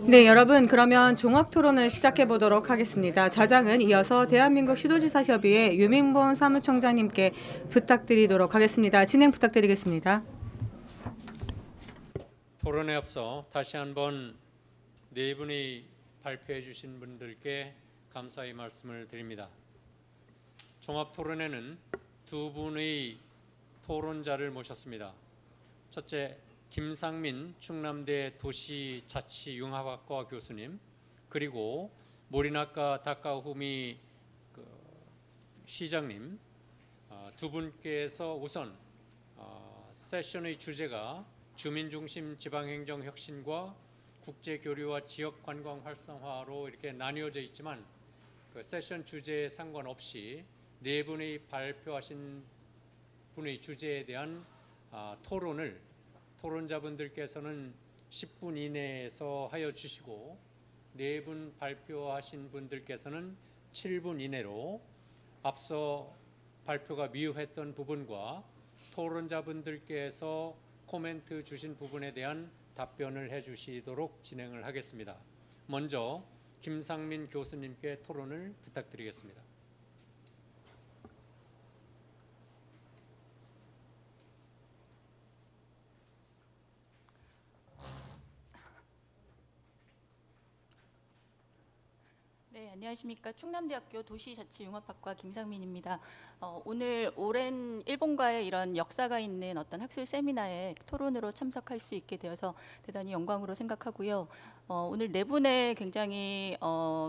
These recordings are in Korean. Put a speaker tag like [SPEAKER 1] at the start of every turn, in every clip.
[SPEAKER 1] 네, 여러분 그러면 종합토론을 시작해 보도록 하겠습니다. 자장은 이어서 대한민국 시도지사협의회 유민본 사무총장님께 부탁드리도록 하겠습니다. 진행 부탁드리겠습니다.
[SPEAKER 2] 토론에 앞서 다시 한번 네 분이 발표해 주신 분들께 감사의 말씀을 드립니다. 종합토론회는 두 분의 토론자를 모셨습니다. 첫째, 김상민 충남대 도시자치융합학과 교수님, 그리고 모리나카 다카후미 시장님, 두 분께서 우선 세션의 주제가 주민중심 지방행정 혁신과 국제교류와 지역관광 활성화로 이렇게 나뉘어져 있지만 그 세션 주제에 상관없이 네 분이 발표하신 분의 주제에 대한 토론을 토론자분들께서는 10분 이내에서 하여 주시고 네 분 발표하신 분들께서는 7분 이내로 앞서 발표가 미흡했던 부분과 토론자분들께서 코멘트 주신 부분에 대한 답변을 해주시도록 진행을 하겠습니다. 먼저 김상민 교수님께 토론을 부탁드리겠습니다.
[SPEAKER 3] 네, 안녕하십니까. 충남대학교 도시자치융합학과 김상민입니다. 오늘 오랜 일본과의 이런 역사가 있는 어떤 학술 세미나에 토론으로 참석할 수 있게 되어서 대단히 영광으로 생각하고요. 오늘 네 분의 굉장히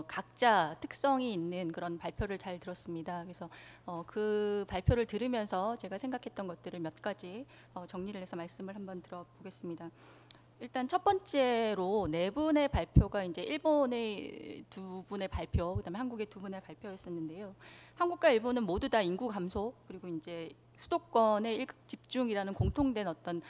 [SPEAKER 3] 각자 특성이 있는 그런 발표를 잘 들었습니다. 그래서 그 발표를 들으면서 제가 생각했던 것들을 몇 가지 정리를 해서 말씀을 한번 들어보겠습니다. 일단 첫 번째로 네 분의 발표가 이제 일본의 두 분의 발표, 그다음에 한국의 두 분의 발표였었는데요. 한국과 일본은 모두 다 인구 감소 그리고 이제 수도권의 일극 집중이라는 공통된 어떤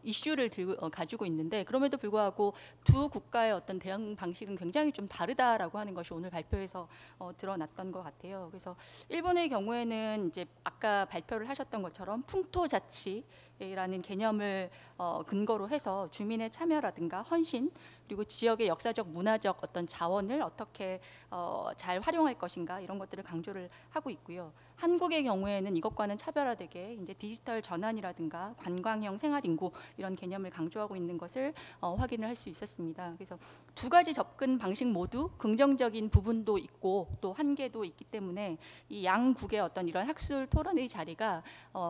[SPEAKER 3] 이슈를 가지고 있는데 그럼에도 불구하고 두 국가의 어떤 대응 방식은 굉장히 좀 다르다라고 하는 것이 오늘 발표에서 드러났던 것 같아요. 그래서 일본의 경우에는 이제 아까 발표를 하셨던 것처럼 풍토자치라는 개념을 근거로 해서 주민의 참여라든가 헌신 그리고 지역의 역사적 문화적 어떤 자원을 어떻게 잘 활용할 것인가 이런 것들을 강조를 하고 있고요. 한국의 경우에는 이것과는 차별화되게 이제 디지털 전환이라든가 관광형 생활 인구 이런 개념을 강조하고 있는 것을 확인을 할 수 있었습니다. 그래서 두 가지 접근 방식 모두 긍정적인 부분도 있고 또 한계도 있기 때문에 이 양국의 어떤 이런 학술 토론의 자리가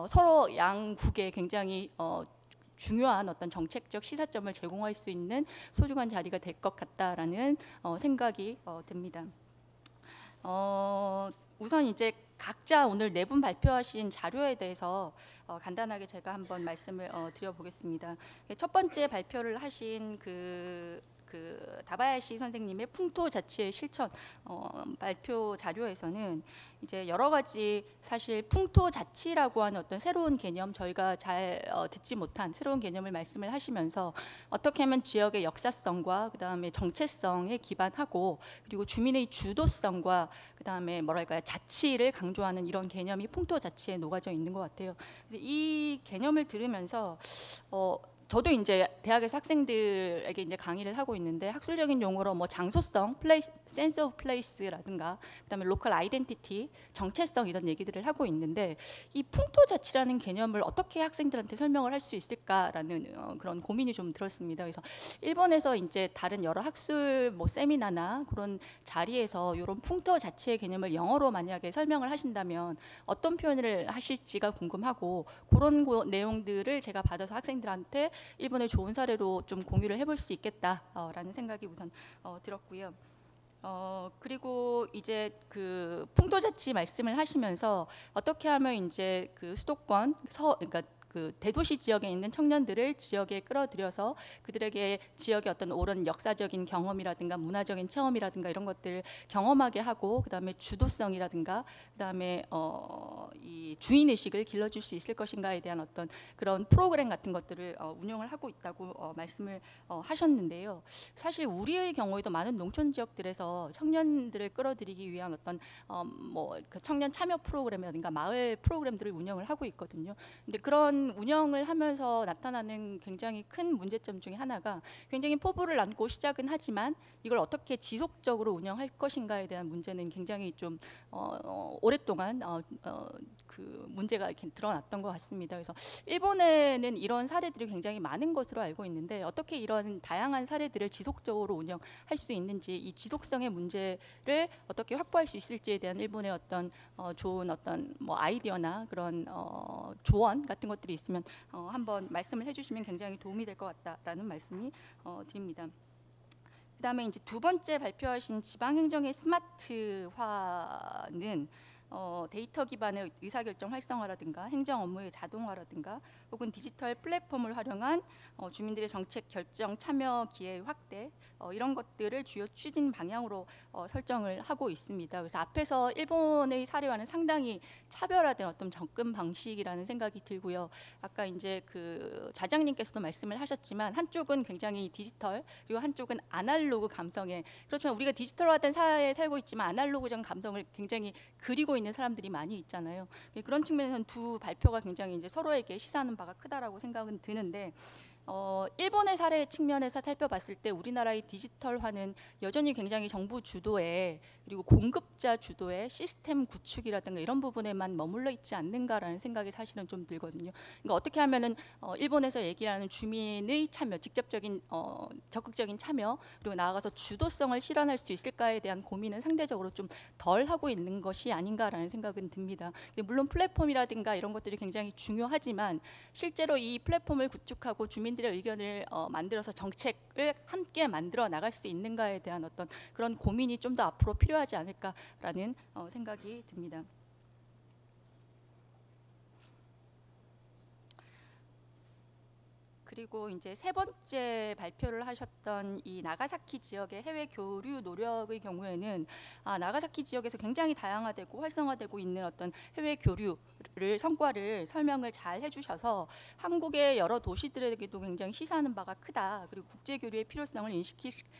[SPEAKER 3] 서로 양국에 굉장히 중요한 어떤 정책적 시사점을 제공할 수 있는 소중한 자리가 될 것 같다라는 생각이 듭니다. 우선 이제 각자 오늘 네 분 발표하신 자료에 대해서 간단하게 제가 한번 말씀을 드려보겠습니다. 첫 번째 발표를 하신 그 다바야시 선생님의 풍토자치의 실천 발표 자료에서는 이제 여러 가지 사실 풍토자치라고 하는 어떤 새로운 개념 저희가 잘 듣지 못한 새로운 개념을 말씀을 하시면서 어떻게 하면 지역의 역사성과 그다음에 정체성에 기반하고 그리고 주민의 주도성과 그다음에 뭐랄까요 자치를 강조하는 이런 개념이 풍토자치에 녹아져 있는 것 같아요. 그래서 이 개념을 들으면서 저도 이제 대학에서 학생들에게 이제 강의를 하고 있는데 학술적인 용어로 뭐 장소성, 플레이스, 센스 오브 플레이스라든가 그다음에 로컬 아이덴티티, 정체성 이런 얘기들을 하고 있는데 이 풍토자치라는 개념을 어떻게 학생들한테 설명을 할 수 있을까라는 그런 고민이 좀 들었습니다. 그래서 일본에서 이제 다른 여러 학술 뭐 세미나나 그런 자리에서 이런 풍토자치의 개념을 영어로 만약에 설명을 하신다면 어떤 표현을 하실지가 궁금하고 그런 내용들을 제가 받아서 학생들한테 일본의 좋은 사례로 좀 공유를 해볼 수 있겠다라는 생각이 우선 들었고요. 그리고 이제 그 풍토자치 말씀을 하시면서 어떻게 하면 이제 그 수도권 그러니까 그 대도시 지역에 있는 청년들을 지역에 끌어들여서 그들에게 지역의 어떤 옳은 역사적인 경험이라든가 문화적인 체험이라든가 이런 것들을 경험하게 하고 그다음에 주도성이라든가 그다음에 이 주인의식을 길러줄 수 있을 것인가에 대한 어떤 그런 프로그램 같은 것들을 운영을 하고 있다고 말씀을 하셨는데요. 사실 우리의 경우에도 많은 농촌 지역들에서 청년들을 끌어들이기 위한 어떤 뭐 그 청년 참여 프로그램이라든가 마을 프로그램들을 운영을 하고 있거든요. 근데 그런 이런 운영을 하면서 나타나는 굉장히 큰 문제점 중에 하나가 굉장히 포부를 안고 시작은 하지만 이걸 어떻게 지속적으로 운영할 것인가에 대한 문제는 굉장히 좀 오랫동안 그 문제가 이렇게 드러났던 것 같습니다. 그래서 일본에는 이런 사례들이 굉장히 많은 것으로 알고 있는데 어떻게 이런 다양한 사례들을 지속적으로 운영할 수 있는지, 이 지속성의 문제를 어떻게 확보할 수 있을지에 대한 일본의 어떤 좋은 어떤 뭐 아이디어나 그런 조언 같은 것들이 있으면 한번 말씀을 해주시면 굉장히 도움이 될 것 같다라는 말씀이 드립니다. 그다음에 이제 두 번째 발표하신 지방행정의 스마트화는 데이터 기반의 의사결정 활성화라든가 행정 업무의 자동화라든가 혹은 디지털 플랫폼을 활용한 주민들의 정책 결정 참여 기회 확대 이런 것들을 주요 추진 방향으로 설정을 하고 있습니다. 그래서 앞에서 일본의 사례와는 상당히 차별화된 어떤 접근 방식이라는 생각이 들고요. 아까 이제 그 좌장님께서도 말씀을 하셨지만 한쪽은 굉장히 디지털 그리고 한쪽은 아날로그 감성에, 그렇지만 우리가 디지털화된 사회에 살고 있지만 아날로그적 감성을 굉장히 그리고 있는 사람들이 많이 있잖아요. 그런 측면에서는 두 발표가 굉장히 이제 서로에게 시사하는 바가 크다라고 생각은 드는데 일본의 사례 측면에서 살펴봤을 때 우리나라의 디지털화는 여전히 굉장히 정부 주도의 그리고 공급자 주도의 시스템 구축이라든가 이런 부분에만 머물러 있지 않는가라는 생각이 사실은 좀 들거든요. 그러니까 어떻게 하면은 일본에서 얘기하는 주민의 참여, 직접적인 적극적인 참여 그리고 나아가서 주도성을 실현할 수 있을까에 대한 고민은 상대적으로 좀 덜 하고 있는 것이 아닌가라는 생각은 듭니다. 근데 물론 플랫폼이라든가 이런 것들이 굉장히 중요하지만 실제로 이 플랫폼을 구축하고 주민들의 의견을 만들어서 정책을 함께 만들어 나갈 수 있는가에 대한 어떤 그런 고민이 좀 더 앞으로 필요하지 않을까라는 생각이 듭니다. 그리고 이제 세 번째 발표를 하셨던 이 나가사키 지역의 해외 교류 노력의 경우에는 나가사키 지역에서 굉장히 다양화되고 활성화되고 있는 어떤 해외 교류를 성과를 설명을 잘 해주셔서 한국의 여러 도시들에게도 굉장히 시사하는 바가 크다. 그리고 국제 교류의 필요성을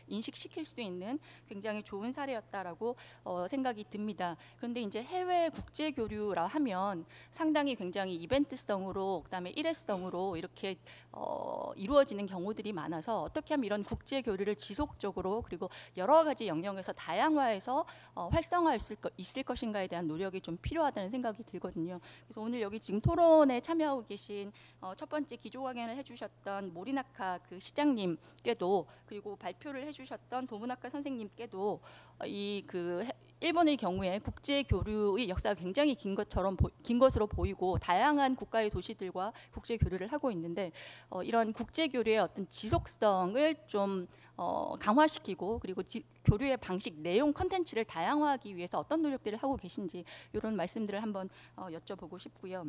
[SPEAKER 3] 인식시킬 수 있는 굉장히 좋은 사례였다라고 생각이 듭니다. 그런데 이제 해외 국제 교류라 하면 상당히 굉장히 이벤트성으로 그다음에 일회성으로 이렇게 이루어지는 경우들이 많아서 어떻게 하면 이런 국제 교류를 지속적으로 그리고 여러 가지 영역에서 다양화해서 활성화할 수 있을 것인가에 대한 노력이 좀 필요하다는 생각이 들거든요. 그래서 오늘 여기 지금 토론에 참여하고 계신 첫 번째 기조 강연을 해주셨던 모리나카 그 시장님께도 그리고 발표를 해주셨던 도문학과 선생님께도 이 그 일본의 경우에 국제 교류의 역사가 굉장히 긴 것으로 보이고 다양한 국가의 도시들과 국제 교류를 하고 있는데 이런 국제 교류의 어떤 지속성을 좀 강화시키고 그리고 교류의 방식, 내용, 컨텐츠를 다양화하기 위해서 어떤 노력들을 하고 계신지 이런 말씀들을 한번 여쭤보고 싶고요.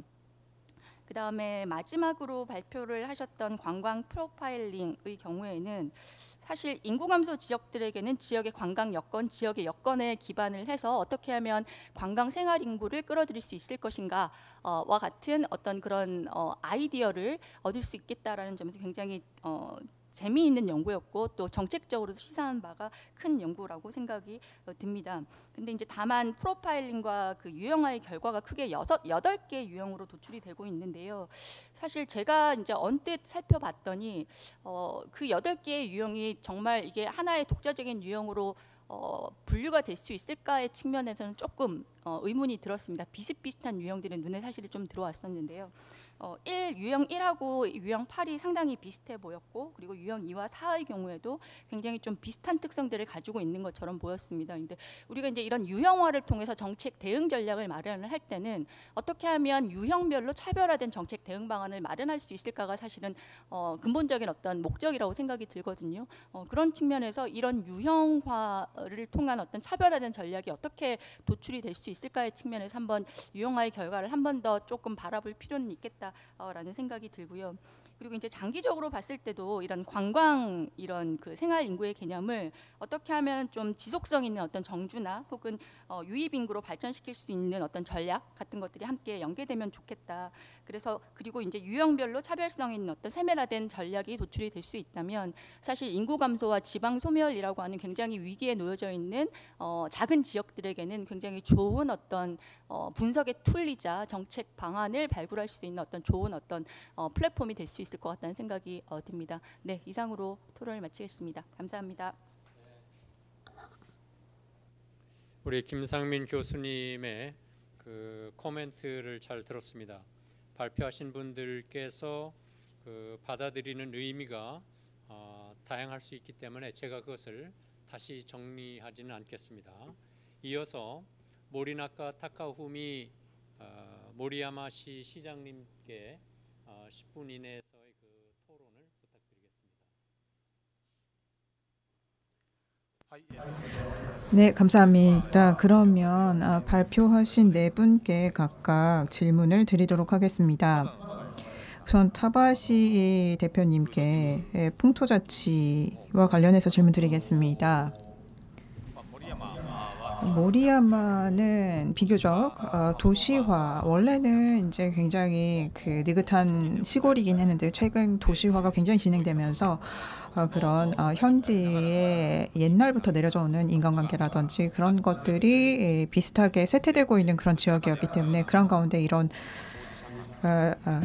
[SPEAKER 3] 그 다음에 마지막으로 발표를 하셨던 관광 프로파일링의 경우에는 사실 인구 감소 지역들에게는 지역의 관광 여건, 지역의 여건에 기반을 해서 어떻게 하면 관광 생활 인구를 끌어들일 수 있을 것인가와 같은 어떤 그런 아이디어를 얻을 수 있겠다라는 점에서 굉장히 재미있는 연구였고 또 정책적으로도 시사하는 바가 큰 연구라고 생각이 듭니다. 근데 이제 다만 프로파일링과 그 유형화의 결과가 크게 8개 유형으로 도출이 되고 있는데요. 사실 제가 이제 언뜻 살펴봤더니 그 8개의 유형이 정말 이게 하나의 독자적인 유형으로 분류가 될 수 있을까의 측면에서는 조금 의문이 들었습니다. 비슷비슷한 유형들이 눈에 사실 좀 들어왔었는데요. 유형 1하고 유형 8이 상당히 비슷해 보였고 그리고 유형 2와 4의 경우에도 굉장히 좀 비슷한 특성들을 가지고 있는 것처럼 보였습니다. 근데 우리가 이제 이런 유형화를 통해서 정책 대응 전략을 마련을 할 때는 어떻게 하면 유형별로 차별화된 정책 대응 방안을 마련할 수 있을까가 사실은 근본적인 어떤 목적이라고 생각이 들거든요. 그런 측면에서 이런 유형화를 통한 어떤 차별화된 전략이 어떻게 도출이 될 수 있을까의 측면에서 한번 유형화의 결과를 한 번 더 조금 바라볼 필요는 있겠다라는 생각이 들고요. 그리고 이제 장기적으로 봤을 때도 이런 관광 이런 그 생활 인구의 개념을 어떻게 하면 좀 지속성 있는 어떤 정주나 혹은 유입 인구로 발전시킬 수 있는 어떤 전략 같은 것들이 함께 연계되면 좋겠다. 그래서 그리고 이제 유형별로 차별성 있는 어떤 세밀화된 전략이 도출이 될 수 있다면 사실 인구 감소와 지방 소멸이라고 하는 굉장히 위기에 놓여져 있는 작은 지역들에게는 굉장히 좋은 어떤 분석의 툴이자 정책 방안을 발굴할 수 있는 어떤 어떤 좋은 어떤 플랫폼이 될 수 있을 것 같다는 생각이 듭니다. 네, 이상으로 토론을 마치겠습니다. 감사합니다.
[SPEAKER 2] 우리 김상민 교수님의 그 코멘트를 잘 들었습니다. 발표하신 분들께서 그 받아들이는 의미가 다양할 수 있기 때문에 제가 그것을 다시 정리하지는 않겠습니다. 이어서 모리나카 타카후미 모리야마시 시장님께 10분 이내에서의 그 토론을 부탁드리겠습니다.
[SPEAKER 4] 네, 감사합니다. 그러면 발표하신 네 분께 각각 질문을 드리도록 하겠습니다. 우선 타바시 대표님께 풍토자치와 관련해서 질문 드리겠습니다. 모리야마는 비교적 도시화, 원래는 이제 굉장히 그 느긋한 시골이긴 했는데 최근 도시화가 굉장히 진행되면서 그런 현지에 옛날부터 내려져 오는 인간관계라든지 그런 것들이 비슷하게 쇠퇴되고 있는 그런 지역이었기 때문에 그런 가운데 이런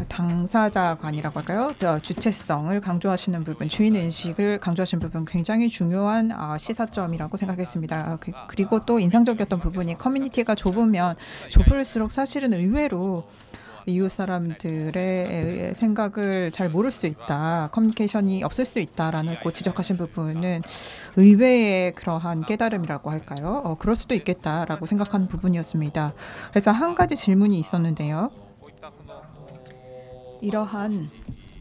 [SPEAKER 4] 당사자관이라고 할까요? 주체성을 강조하시는 부분, 주인의식을 강조하시는 부분 굉장히 중요한 시사점이라고 생각했습니다. 그리고 또 인상적이었던 부분이 커뮤니티가 좁을수록 사실은 의외로 이웃 사람들의 생각을 잘 모를 수 있다, 커뮤니케이션이 없을 수 있다라는 고 지적하신 부분은 의외의 그러한 깨달음이라고 할까요? 그럴 수도 있겠다라고 생각하는 부분이었습니다. 그래서 한 가지 질문이 있었는데요. 이러한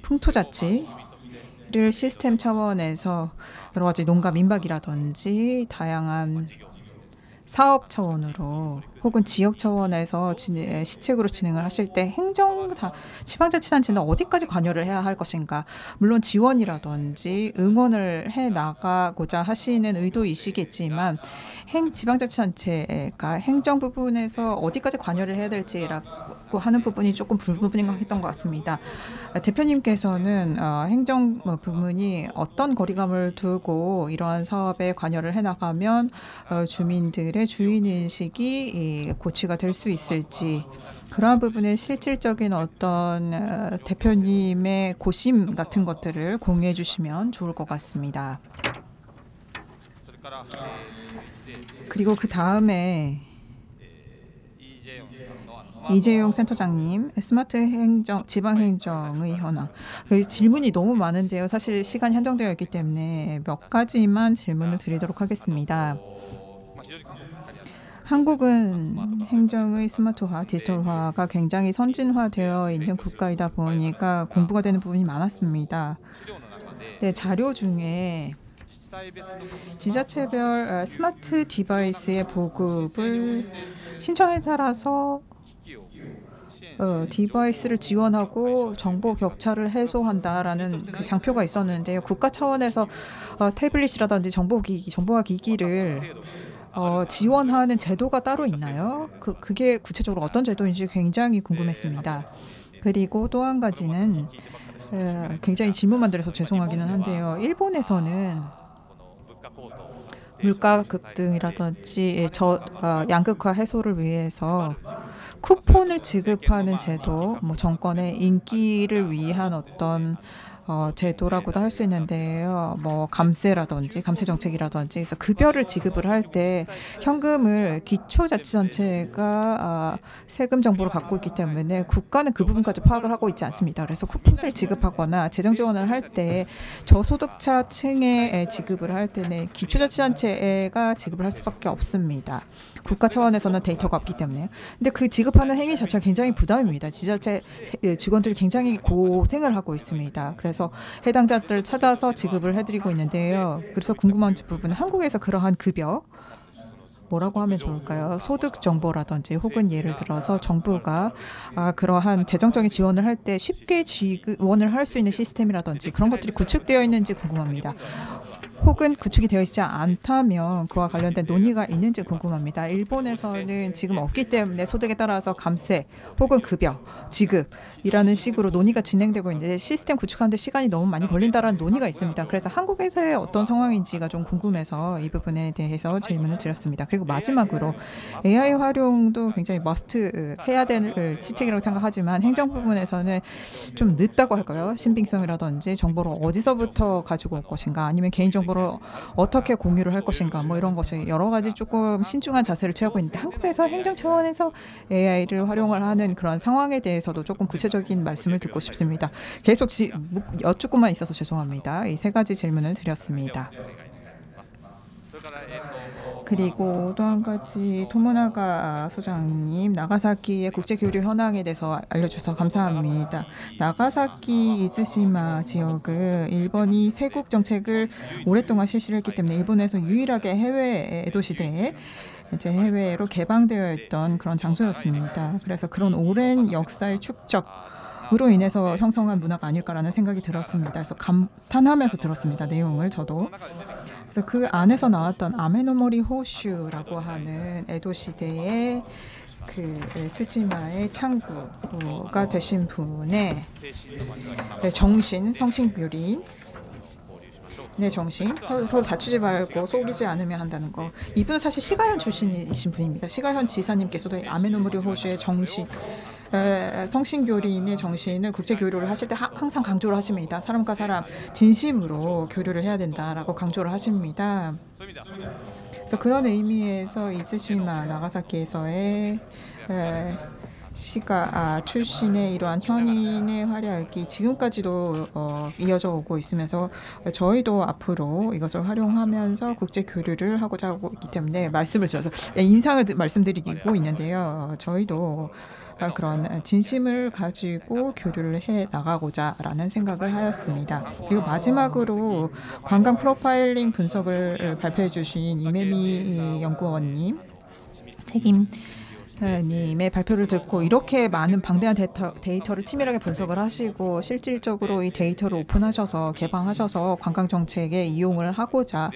[SPEAKER 4] 풍토자치를 시스템 차원에서 여러 가지 농가 민박이라든지 다양한 사업 차원으로 혹은 지역 차원에서 시책으로 진행을 하실 때 지방자치단체는 어디까지 관여를 해야 할 것인가. 물론 지원이라든지 응원을 해 나가고자 하시는 의도이시겠지만 지방자치단체가 행정 부분에서 어디까지 관여를 해야 될지라고 하는 부분이 조금 불분명했던 것 같습니다. 대표님께서는 행정 부문이 어떤 거리감을 두고 이러한 사업에 관여를 해나가면 주민들의 주인의식이 고취가 될 수 있을지, 그러한 부분의 실질적인 어떤 대표님의 고심 같은 것들을 공유해 주시면 좋을 것 같습니다. 그리고 그 다음에 이재용 센터장님, 스마트 행정, 지방행정의 현황. 그 질문이 너무 많은데요. 사실 시간이 한정되어 있기 때문에 몇 가지만 질문을 드리도록 하겠습니다. 한국은 행정의 스마트화, 디지털화가 굉장히 선진화되어 있는 국가이다 보니까 공부가 되는 부분이 많았습니다. 네, 자료 중에 지자체별 스마트 디바이스의 보급을 신청에 따라서 디바이스를 지원하고 정보 격차를 해소한다라는 그 장표가 있었는데요. 국가 차원에서 태블릿이라든지 정보화 기기를 지원하는 제도가 따로 있나요? 그게 구체적으로 어떤 제도인지 굉장히 궁금했습니다. 그리고 또 한 가지는 굉장히 질문만 드려서 죄송하기는 한데요. 일본에서는 물가 급등이라든지 양극화 해소를 위해서 쿠폰을 지급하는 제도, 정권의 인기를 위한 어떤 제도라고도 할 수 있는데요. 감세 정책이라든지, 그래서 급여를 지급을 할 때 현금을 기초자치단체가 세금 정보를 갖고 있기 때문에 국가는 그 부분까지 파악을 하고 있지 않습니다. 그래서 쿠폰을 지급하거나 재정 지원을 할 때 저소득자층에 지급을 할 때는 기초자치단체가 지급을 할 수밖에 없습니다. 국가 차원에서는 데이터가 없기 때문에요. 근데 그 지급하는 행위 자체가 굉장히 부담입니다. 지자체 직원들이 굉장히 고생을 하고 있습니다. 그래서 해당자들을 찾아서 지급을 해드리고 있는데요. 그래서 궁금한 부분은 한국에서 그러한 급여, 뭐라고 하면 좋을까요? 소득 정보라든지 혹은 예를 들어서 정부가 그러한 재정적인 지원을 할 때 쉽게 지원을 할 수 있는 시스템이라든지 그런 것들이 구축되어 있는지 궁금합니다. 혹은 구축이 되어 있지 않다면 그와 관련된 논의가 있는지 궁금합니다. 일본에서는 지금 없기 때문에 소득에 따라서 감세 혹은 급여, 지급이라는 식으로 논의가 진행되고 있는데 시스템 구축하는데 시간이 너무 많이 걸린다라는 논의가 있습니다. 그래서 한국에서의 어떤 상황인지가 좀 궁금해서 이 부분에 대해서 질문을 드렸습니다. 그리고 마지막으로 AI 활용도 굉장히 머스트 해야 될 시책이라고 생각하지만 행정 부분에서는 좀 늦다고 할까요? 신빙성이라든지 정보를 어디서부터 가지고 올 것인가 아니면 개인정보를 어떻게 공유를 할 것인가 뭐 이런 것이 여러 가지 조금 신중한 자세를 취하고 있는데 한국에서 행정 차원에서 AI를 활용을 하는 그런 상황에 대해서도 조금 구체적인 말씀을 듣고 싶습니다. 계속 여쭙고만 있어서 죄송합니다. 이 세 가지 질문을 드렸습니다. 그리고 또 한 가지 토모나가 소장님 나가사키의 국제교류 현황에 대해서 알려주셔서 감사합니다. 나가사키 이즈시마 지역은 일본이 쇄국 정책을 오랫동안 실시를 했기 때문에 일본에서 유일하게 해외 에도 시대에 이제 해외로 개방되어 있던 그런 장소였습니다. 그래서 그런 오랜 역사의 축적으로 인해서 형성한 문화가 아닐까라는 생각이 들었습니다. 그래서 감탄하면서 들었습니다. 내용을 저도. 그래서 그 안에서 나왔던 아메노모리 호슈라고 하는 에도 시대의 그 트지마의 창구가 되신 분의 정신, 성신교리인 내 정신 서로 다투지 말고 속이지 않으면 한다는 거. 이분은 사실 시가현 출신이신 분입니다. 시가현 지사님께서도 아메노모리 호슈의 정신 성신교리인의 정신을 국제교류를 하실 때 항상 강조를 하십니다. 사람과 사람 진심으로 교류를 해야 된다라고 강조를 하십니다. 그래서 그런 의미에서 이즈시마 나가사키에서의 시가 출신의 이러한 현인의 활약이 지금까지도 이어져 오고 있으면서 저희도 앞으로 이것을 활용하면서 국제 교류를 하고자 하고 있기 때문에 말씀을 드려서 인상을 말씀드리고 있는데요. 저희도 그런 진심을 가지고 교류를 해 나가고자라는 생각을 하였습니다. 그리고 마지막으로 관광 프로파일링 분석을 발표해 주신 이메미 연구원님 책임 님의 발표를 듣고 이렇게 많은 방대한 데이터를 치밀하게 분석을 하시고 실질적으로 이 데이터를 오픈하셔서 개방하셔서 관광 정책에 이용을 하고자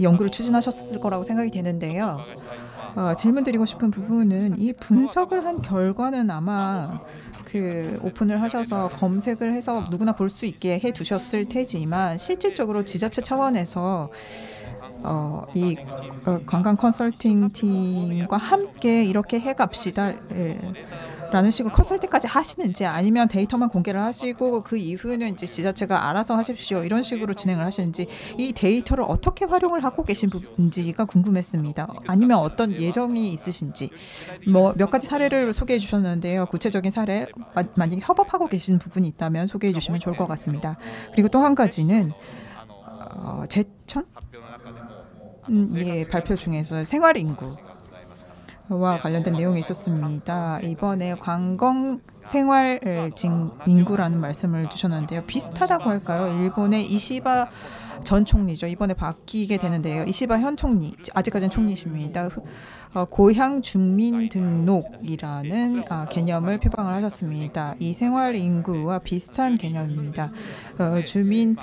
[SPEAKER 4] 연구를 추진하셨을 거라고 생각이 되는데요. 질문 드리고 싶은 부분은 이 분석을 한 결과는 아마 그 오픈을 하셔서 검색을 해서 누구나 볼 수 있게 해 두셨을 테지만 실질적으로 지자체 차원에서 이 관광 컨설팅 팀과 함께 이렇게 해갑시다 라는 식으로 컨설팅까지 하시는지 아니면 데이터만 공개를 하시고 그 이후는 이제 지자체가 알아서 하십시오 이런 식으로 진행을 하시는지 이 데이터를 어떻게 활용을 하고 계신 분지가 궁금했습니다. 아니면 어떤 예정이 있으신지 뭐 몇 가지 사례를 소개해 주셨는데요. 구체적인 사례 만약에 협업하고 계신 부분이 있다면 소개해 주시면 좋을 것 같습니다. 그리고 또 한 가지는 제천 발표 중에서 생활 인구와 관련된 내용이 있었습니다. 이번에 관광 생활 인구라는 말씀을 주셨는데요. 비슷하다고 할까요? 일본의 이시바 전 총리죠. 이번에 바뀌게 되는데요. 이시바 현 총리, 아직까지는 총리십니다. 고향 주민 등록이라는 개념을 표방을 하셨습니다. 이 생활 인구와 비슷한 개념입니다. 주민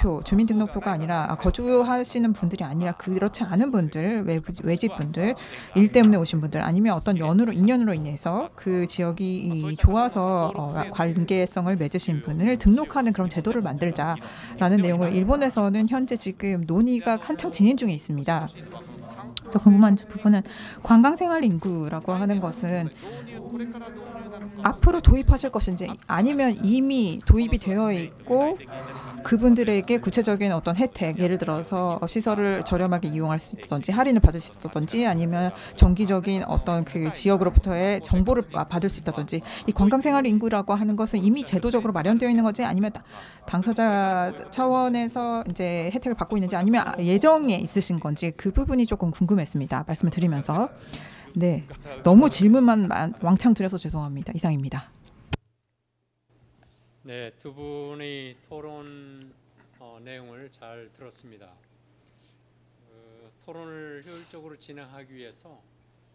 [SPEAKER 4] 등록표가 아니라 거주하시는 분들이 아니라 그렇지 않은 분들, 외집 분들, 일 때문에 오신 분들 아니면 어떤 인연으로 인해서 그 지역이 좋아서 관계성을 맺으신 분을 등록하는 그런 제도를 만들자라는 내용을 일본에서는 현재 지금 논의가 한창 진행 중에 있습니다. 그래서 궁금한 부분은 관광생활 인구라고 하는 것은 앞으로 도입하실 것인지 아니면 이미 도입이 되어 있고 그분들에게 구체적인 어떤 혜택, 예를 들어서 시설을 저렴하게 이용할 수 있다든지 할인을 받을 수 있다든지 아니면 정기적인 어떤 그 지역으로부터의 정보를 받을 수 있다든지 이 관광생활 인구라고 하는 것은 이미 제도적으로 마련되어 있는 거지 아니면 당사자 차원에서 이제 혜택을 받고 있는지 아니면 예정에 있으신 건지 그 부분이 조금 궁금했습니다. 말씀을 드리면서 네, 너무 질문만 왕창 드려서 죄송합니다. 이상입니다.
[SPEAKER 2] 네, 두 분의 토론 내용을 잘 들었습니다. 토론을 효율적으로 진행하기 위해서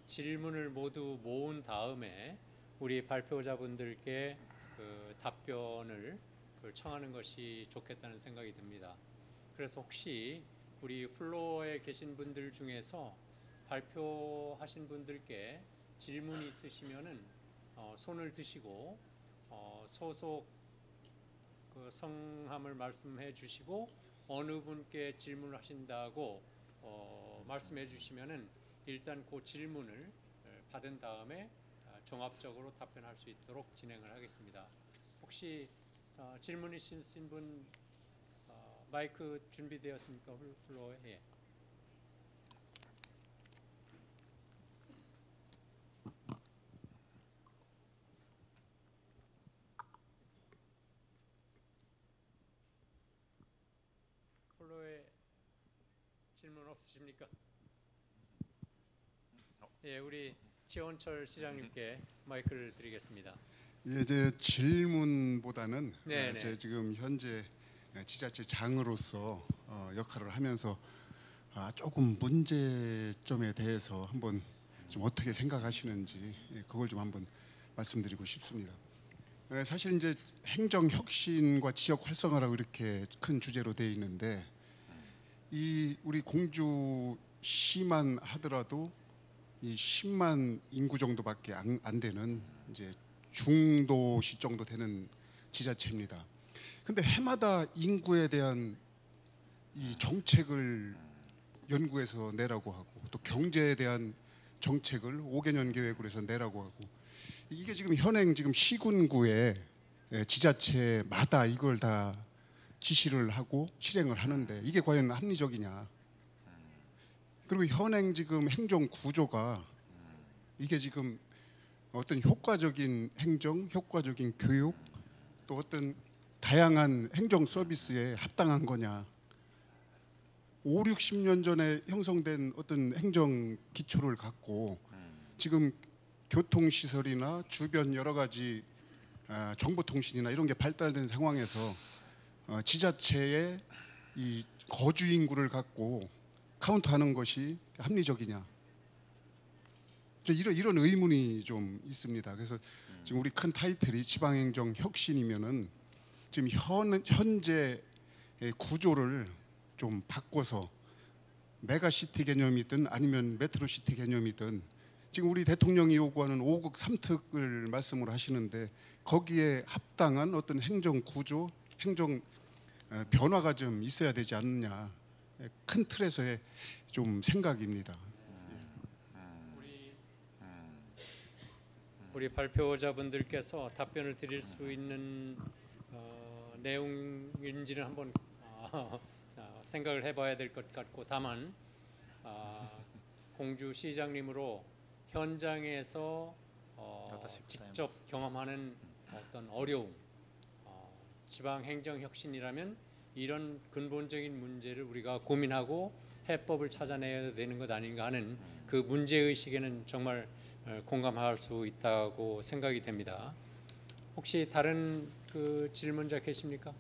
[SPEAKER 2] 질문을 모두 모은 다음에 우리 발표자분들께 답변을 청하는 것이 좋겠다는 생각이 듭니다. 그래서 혹시 우리 플로어에 계신 분들 중에서 발표하신 분들께 질문이 있으시면은 손을 드시고 소속 그 성함을 말씀해 주시고 어느 분께 질문을 하신다고 말씀해 주시면은 일단 그 질문을 받은 다음에 종합적으로 답변할 수 있도록 진행을 하겠습니다. 혹시 질문 있으신 분 마이크 준비되었습니까? 플로어에. 예. 플로어에 질문 없으십니까? 예, 우리 지원철 시장님께 마이크를 드리겠습니다.
[SPEAKER 5] 예, 이제 질문보다는
[SPEAKER 2] 네네.
[SPEAKER 5] 제 지금 현재 지자체장으로서 역할을 하면서 조금 문제점에 대해서 한번 좀 어떻게 생각하시는지 그걸 좀 한번 말씀드리고 싶습니다. 사실 이제 행정 혁신과 지역 활성화라고 이렇게 큰 주제로 되어 있는데 이 우리 공주시만 하더라도 이 10만 인구 정도밖에 안 되는 이제 중도시 정도 되는 지자체입니다. 근데 해마다 인구에 대한 이 정책을 연구해서 내라고 하고 또 경제에 대한 정책을 5개년 계획으로 해서 내라고 하고 이게 지금 현행 지금 시군구에 지자체마다 이걸 다 지시를 하고 실행을 하는데 이게 과연 합리적이냐? 그리고 현행 지금 행정 구조가 이게 지금 어떤 효과적인 행정, 효과적인 교육 또 어떤 다양한 행정 서비스에 합당한 거냐? 5, 60년 전에 형성된 어떤 행정 기초를 갖고 지금 교통시설이나 주변 여러 가지 정보통신이나 이런 게 발달된 상황에서 지자체의 이 거주 인구를 갖고 카운트하는 것이 합리적이냐? 이런 의문이 좀 있습니다. 그래서 지금 우리 큰 타이틀이 지방행정 혁신이면은 지금 현재의 구조를 좀 바꿔서 메가시티 개념이든 아니면 메트로시티 개념이든 지금 우리 대통령이 요구하는 5극 3특을 말씀을 하시는데 거기에 합당한 어떤 행정 구조, 행정 변화가 좀 있어야 되지 않느냐 큰 틀에서의 좀 생각입니다.
[SPEAKER 2] 우리 발표자분들께서 답변을 드릴 수 있는 내용인지는 한번 생각을 해봐야 될 것 같고 다만 공주시장님으로 현장에서 직접 경험하는 어떤 어려움, 지방행정혁신이라면 이런 근본적인 문제를 우리가 고민하고 해법을 찾아내야 되는 것 아닌가 하는 그 문제의식에는 정말 공감할 수 있다고 생각이 됩니다. 혹시 다른 그 질문자 계십니까?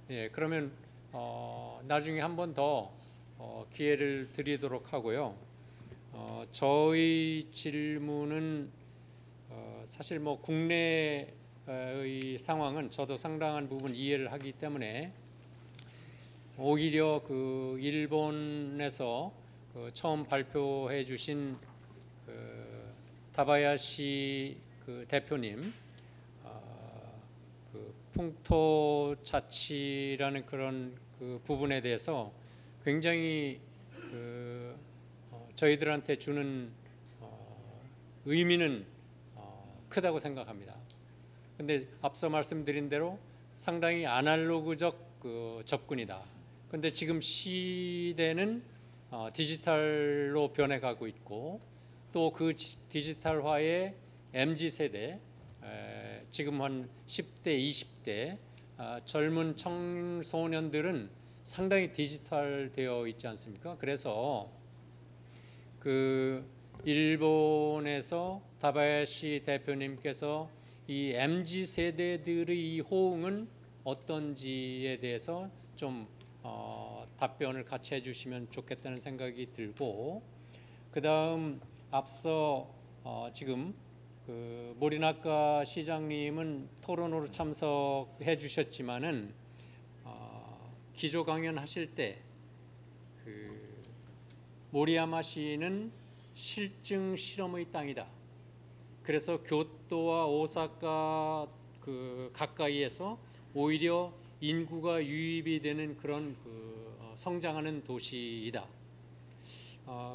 [SPEAKER 2] 예, 그러면 나중에 한 번 더 기회를 드리도록 하고요. 저희 질문은 사실 뭐 국내의 상황은 저도 상당한 부분 이해를 하기 때문에 오히려 그 일본에서 처음 발표해 주신 다바야시 그 대표님 그 풍토자치라는 그런 그 부분에 대해서 굉장히 저희들한테 주는 의미는 크다고 생각합니다. 근데 앞서 말씀드린 대로 상당히 아날로그적 그 접근이다. 근데 지금 시대는 디지털로 변해가고 있고 또 그 디지털화의 MZ세대 지금 한 10대, 20대 젊은 청소년들은 상당히 디지털 되어 있지 않습니까? 그래서 그 일본에서 다바야시 대표님께서 이 MZ세대들의 이 호응은 어떤지에 대해서 좀 답변을 같이 해주시면 좋겠다는 생각이 들고 그 다음 앞서 지금 그 모리나카 시장님은 토론으로 참석해 주셨지만은 기조 강연하실 때 모리야마시는 실증 실험의 땅이다. 그래서 교토와 오사카 가까이에서 오히려 인구가 유입이 되는 그런 성장하는 도시이다.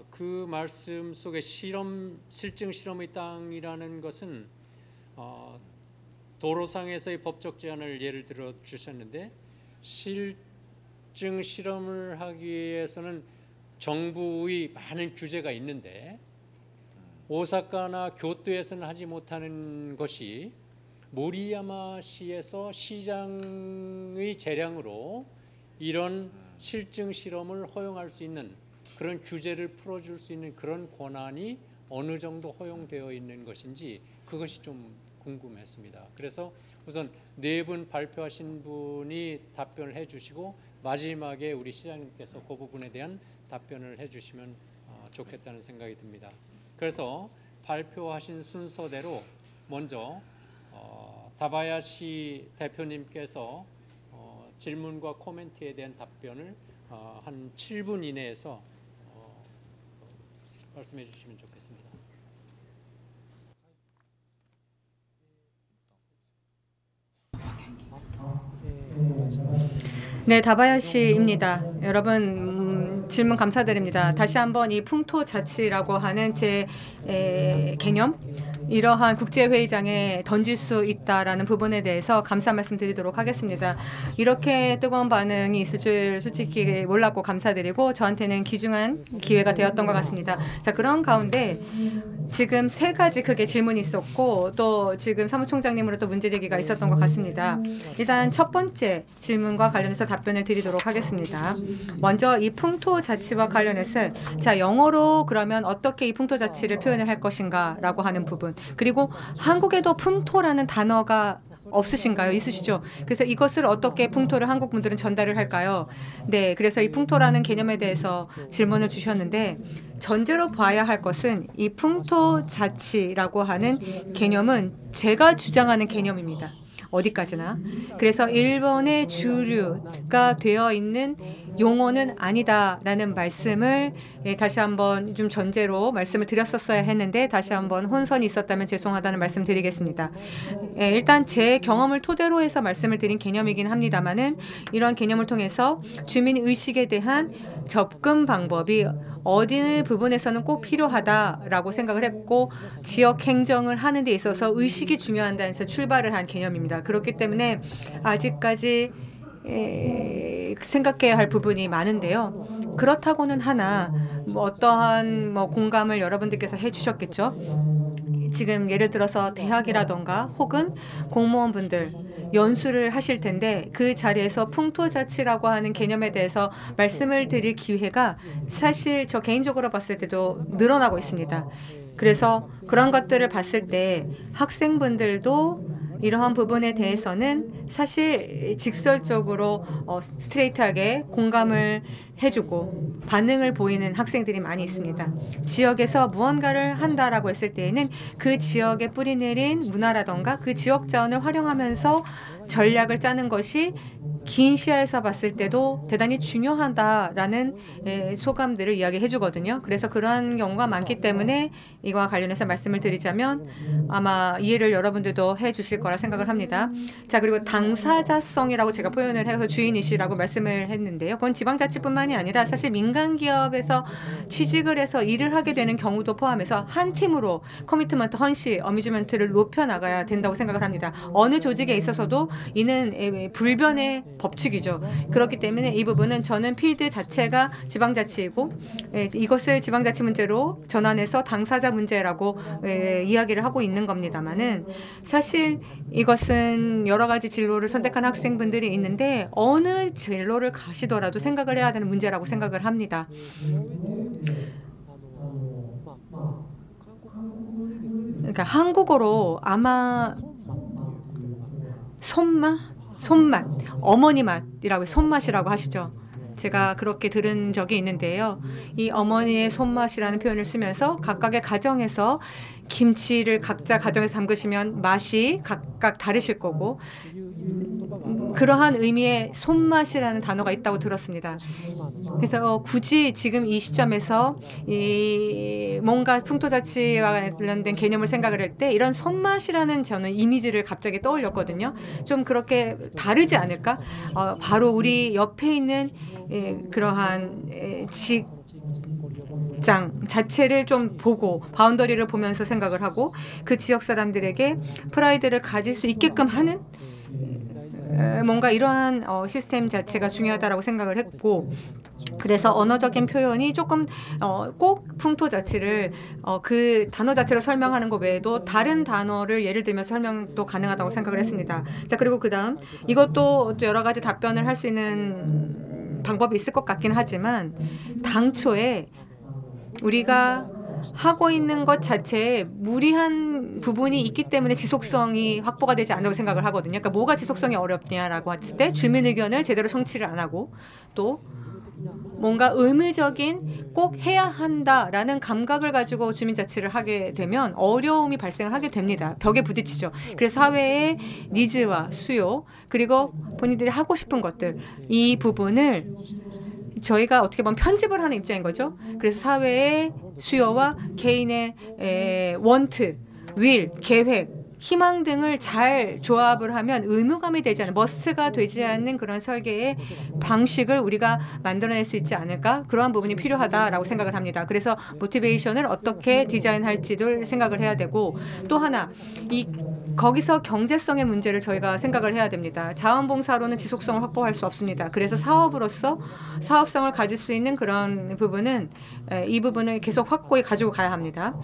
[SPEAKER 2] 그 말씀 속에 실증 실험의 땅이라는 것은 도로상에서의 법적 제한을 예를 들어 주셨는데, 실증 실험을 하기 위해서는 정부의 많은 규제가 있는데 오사카나 교토에서는 하지 못하는 것이 모리야마시에서 시장의 재량으로 이런 실증 실험을 허용할 수 있는 그런 규제를 풀어줄 수 있는 그런 권한이 어느 정도 허용되어 있는 것인지 그것이 좀 궁금했습니다. 그래서 우선 네 분 발표하신 분이 답변을 해주시고 마지막에 우리 시장님께서 그 부분에 대한 답변을 해주시면 좋겠다는 생각이 듭니다. 그래서 발표하신 순서대로 먼저 다바야시 대표님께서 질문과 코멘트에 대한 답변을 한 7분 이내에서 말씀해 주시면 좋겠습니다.
[SPEAKER 1] 네, 다바야시입니다. 여러분 질문 감사드립니다. 다시 한번 이 풍토자치라고 하는 제 개념, 이러한 국제회의장에 던질 수 있다라는 부분에 대해서 감사 말씀드리도록 하겠습니다. 이렇게 뜨거운 반응이 있을 줄 솔직히 몰랐고 감사드리고 저한테는 귀중한 기회가 되었던 것 같습니다. 자, 그런 가운데 지금 세 가지 크게 질문이 있었고 또 지금 사무총장님으로 또 문제 제기가 있었던 것 같습니다. 일단 첫 번째 질문과 관련해서 답변을 드리도록 하겠습니다. 먼저 이 풍토자치와 관련해서 자, 영어로 그러면 어떻게 이 풍토자치를 표현을 할 것인가 라고 하는 부분, 그리고 한국에도 풍토라는 단어가 없으신가요? 있으시죠? 그래서 이것을 어떻게 풍토를 한국 분들은 전달을 할까요? 네, 그래서 이 풍토라는 개념에 대해서 질문을 주셨는데 전제로 봐야 할 것은 이 풍토자치라고 하는 개념은 제가 주장하는 개념입니다. 어디까지나. 그래서 일본의 주류가 되어 있는 용어는 아니다라는 말씀을 다시 한번 좀 전제로 말씀을 드렸었어야 했는데 다시 한번 혼선이 있었다면 죄송하다는 말씀 드리겠습니다. 일단 제 경험을 토대로 해서 말씀을 드린 개념이긴 합니다만은 이런 개념을 통해서 주민 의식에 대한 접근 방법이 어느 부분에서는 꼭 필요하다라고 생각을 했고 지역 행정을 하는 데 있어서 의식이 중요하다는 데서 출발을 한 개념입니다. 그렇기 때문에 아직까지 생각해야 할 부분이 많은데요. 그렇다고는 하나 어떠한 공감을 여러분들께서 해주셨겠죠. 지금 예를 들어서 대학이라던가 혹은 공무원분들 연수를 하실 텐데 그 자리에서 풍토자치라고 하는 개념에 대해서 말씀을 드릴 기회가 사실 저 개인적으로 봤을 때도 늘어나고 있습니다. 그래서 그런 것들을 봤을 때 학생분들도 이러한 부분에 대해서는 사실 직설적으로 스트레이트하게 공감을 해주고 반응을 보이는 학생들이 많이 있습니다. 지역에서 무언가를 한다라고 했을 때에는 그 지역에 뿌리내린 문화라던가 그 지역 자원을 활용하면서 전략을 짜는 것이 긴 시야에서 봤을 때도 대단히 중요하다라는 소감들을 이야기해 주거든요. 그래서 그러한 경우가 많기 때문에 이거와 관련해서 말씀을 드리자면 아마 이해를 여러분들도 해 주실 거라 생각을 합니다. 자, 그리고 당사자성이라고 제가 표현을 해서 주인이시라고 말씀을 했는데요. 그건 지방자치뿐만이 아니라 사실 민간기업에서 취직을 해서 일을 하게 되는 경우도 포함해서 한 팀으로 커미트먼트, 헌시, 어뮤즈먼트를 높여나가야 된다고 생각을 합니다. 어느 조직에 있어서도 이는 불변의 법칙이죠. 그렇기 때문에 이 부분은 저는 필드 자체가 지방자치이고 이것을 지방자치 문제로 전환해서 당사자 문제라고 이야기를 하고 있는 겁니다만은 사실 이것은 여러 가지 진로를 선택한 학생분들이 있는데 어느 진로를 가시더라도 생각을 해야 되는 문제라고 생각을 합니다. 그러니까 한국어로 아마 손맛, 어머니 맛이라고 손맛이라고 하시죠. 제가 그렇게 들은 적이 있는데요. 이 어머니의 손맛이라는 표현을 쓰면서 각각의 가정에서 김치를 각자 가정에서 담그시면 맛이 각각 다르실 거고 그러한 의미의 손맛이라는 단어가 있다고 들었습니다. 그래서 굳이 지금 이 시점에서 이 뭔가 풍토자치와 관련된 개념을 생각을 할 때 이런 손맛이라는 저는 이미지를 갑자기 떠올렸거든요. 좀 그렇게 다르지 않을까? 바로 우리 옆에 있는 그러한 직장 자체를 좀 보고 바운더리를 보면서 생각을 하고 그 지역 사람들에게 프라이드를 가질 수 있게끔 하는 뭔가 이러한 시스템 자체가 중요하다라고 생각을 했고, 그래서 언어적인 표현이 조금 꼭 풍토 자체를 그 단어 자체로 설명하는 것 외에도 다른 단어를 예를 들면서 설명도 가능하다고 생각을 했습니다. 자, 그리고 그다음 이것도 또 여러 가지 답변을 할 수 있는 방법이 있을 것 같긴 하지만 당초에 우리가 하고 있는 것 자체에 무리한 부분이 있기 때문에 지속성이 확보가 되지 않는다고 생각을 하거든요. 그러니까 뭐가 지속성이 어렵냐라고 했을 때 주민 의견을 제대로 청취를 안 하고 또 뭔가 의무적인 꼭 해야 한다라는 감각을 가지고 주민자치를 하게 되면 어려움이 발생을 하게 됩니다. 벽에 부딪히죠. 그래서 사회의 니즈와 수요 그리고 본인들이 하고 싶은 것들 이 부분을 저희가 어떻게 보면 편집을 하는 입장인 거죠. 그래서 사회의 수요와 개인의 원트, 윌, 계획, 희망 등을 잘 조합을 하면 의무감이 되지 않는, 머스트가 되지 않는 그런 설계의 방식을 우리가 만들어낼 수 있지 않을까? 그러한 부분이 필요하다라고 생각을 합니다. 그래서 모티베이션을 어떻게 디자인할지도 생각을 해야 되고 또 하나 거기서 경제성의 문제를 저희가 생각을 해야 됩니다. 자원봉사로는 지속성을 확보할 수 없습니다. 그래서 사업으로서 사업성을 가질 수 있는 그런 부분은 이 부분을 계속 확고히 가지고 가야 합니다.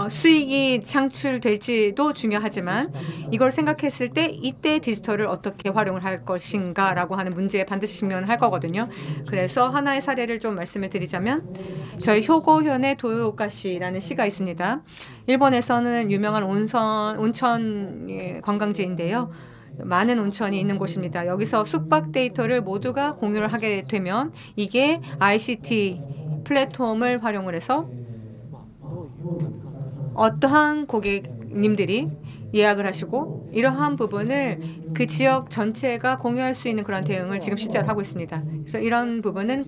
[SPEAKER 1] 수익이 창출될지도 중요하지만 이걸 생각했을 때 이때 디지털을 어떻게 활용을 할 것인가라고 하는 문제에 반드시 직면할 거거든요. 그래서 하나의 사례를 좀 말씀을 드리자면 저희 효고현의 도요오카시라는 시가 있습니다. 일본에서는 유명한 온천 관광지인데요. 많은 온천이 있는 곳입니다. 여기서 숙박 데이터를 모두가 공유를 하게 되면 이게 ICT 플랫폼을 활용을 해서 어떠한 고객님들이 예약을 하시고 이러한 부분을 그 지역 전체가 공유할 수 있는 그런 대응을 지금 실제로 하고 있습니다. 그래서 이런 부분은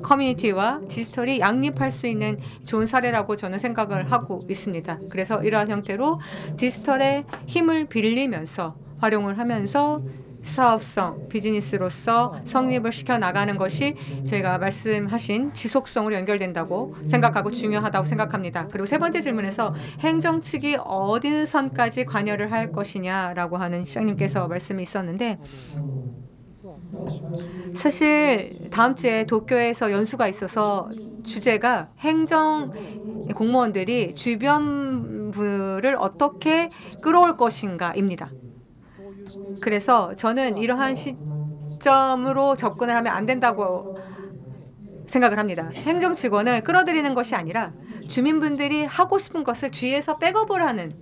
[SPEAKER 1] 커뮤니티와 디지털이 양립할 수 있는 좋은 사례라고 저는 생각을 하고 있습니다. 그래서 이러한 형태로 디지털의 힘을 빌리면서 활용을 하면서 사업성, 비즈니스로서 성립을 시켜 나가는 것이 저희가 말씀하신 지속성으로 연결된다고 생각하고 중요하다고 생각합니다. 그리고 세 번째 질문에서 행정 측이 어느 선까지 관여를 할 것이냐라고 하는 시장님께서 말씀이 있었는데 사실 다음 주에 도쿄에서 연수가 있어서 주제가 행정 공무원들이 주변부를 어떻게 끌어올 것인가입니다. 그래서 저는 이러한 시점으로 접근을 하면 안 된다고 생각을 합니다. 행정 직원을 끌어들이는 것이 아니라 주민분들이 하고 싶은 것을 뒤에서 백업을 하는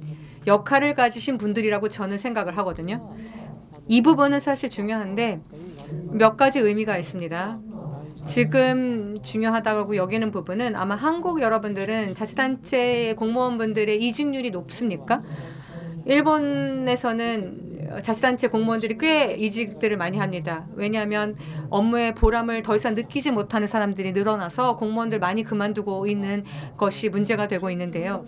[SPEAKER 1] 역할을 가지신 분들이라고 저는 생각을 하거든요. 이 부분은 사실 중요한데 몇 가지 의미가 있습니다. 지금 중요하다고 여기는 부분은 아마 한국 여러분들은 자치단체 공무원분들의 이직률이 높습니까? 일본에서는 자치단체 공무원들이 꽤 이직들을 많이 합니다. 왜냐하면 업무의 보람을 더 이상 느끼지 못하는 사람들이 늘어나서 공무원들 많이 그만두고 있는 것이 문제가 되고 있는데요.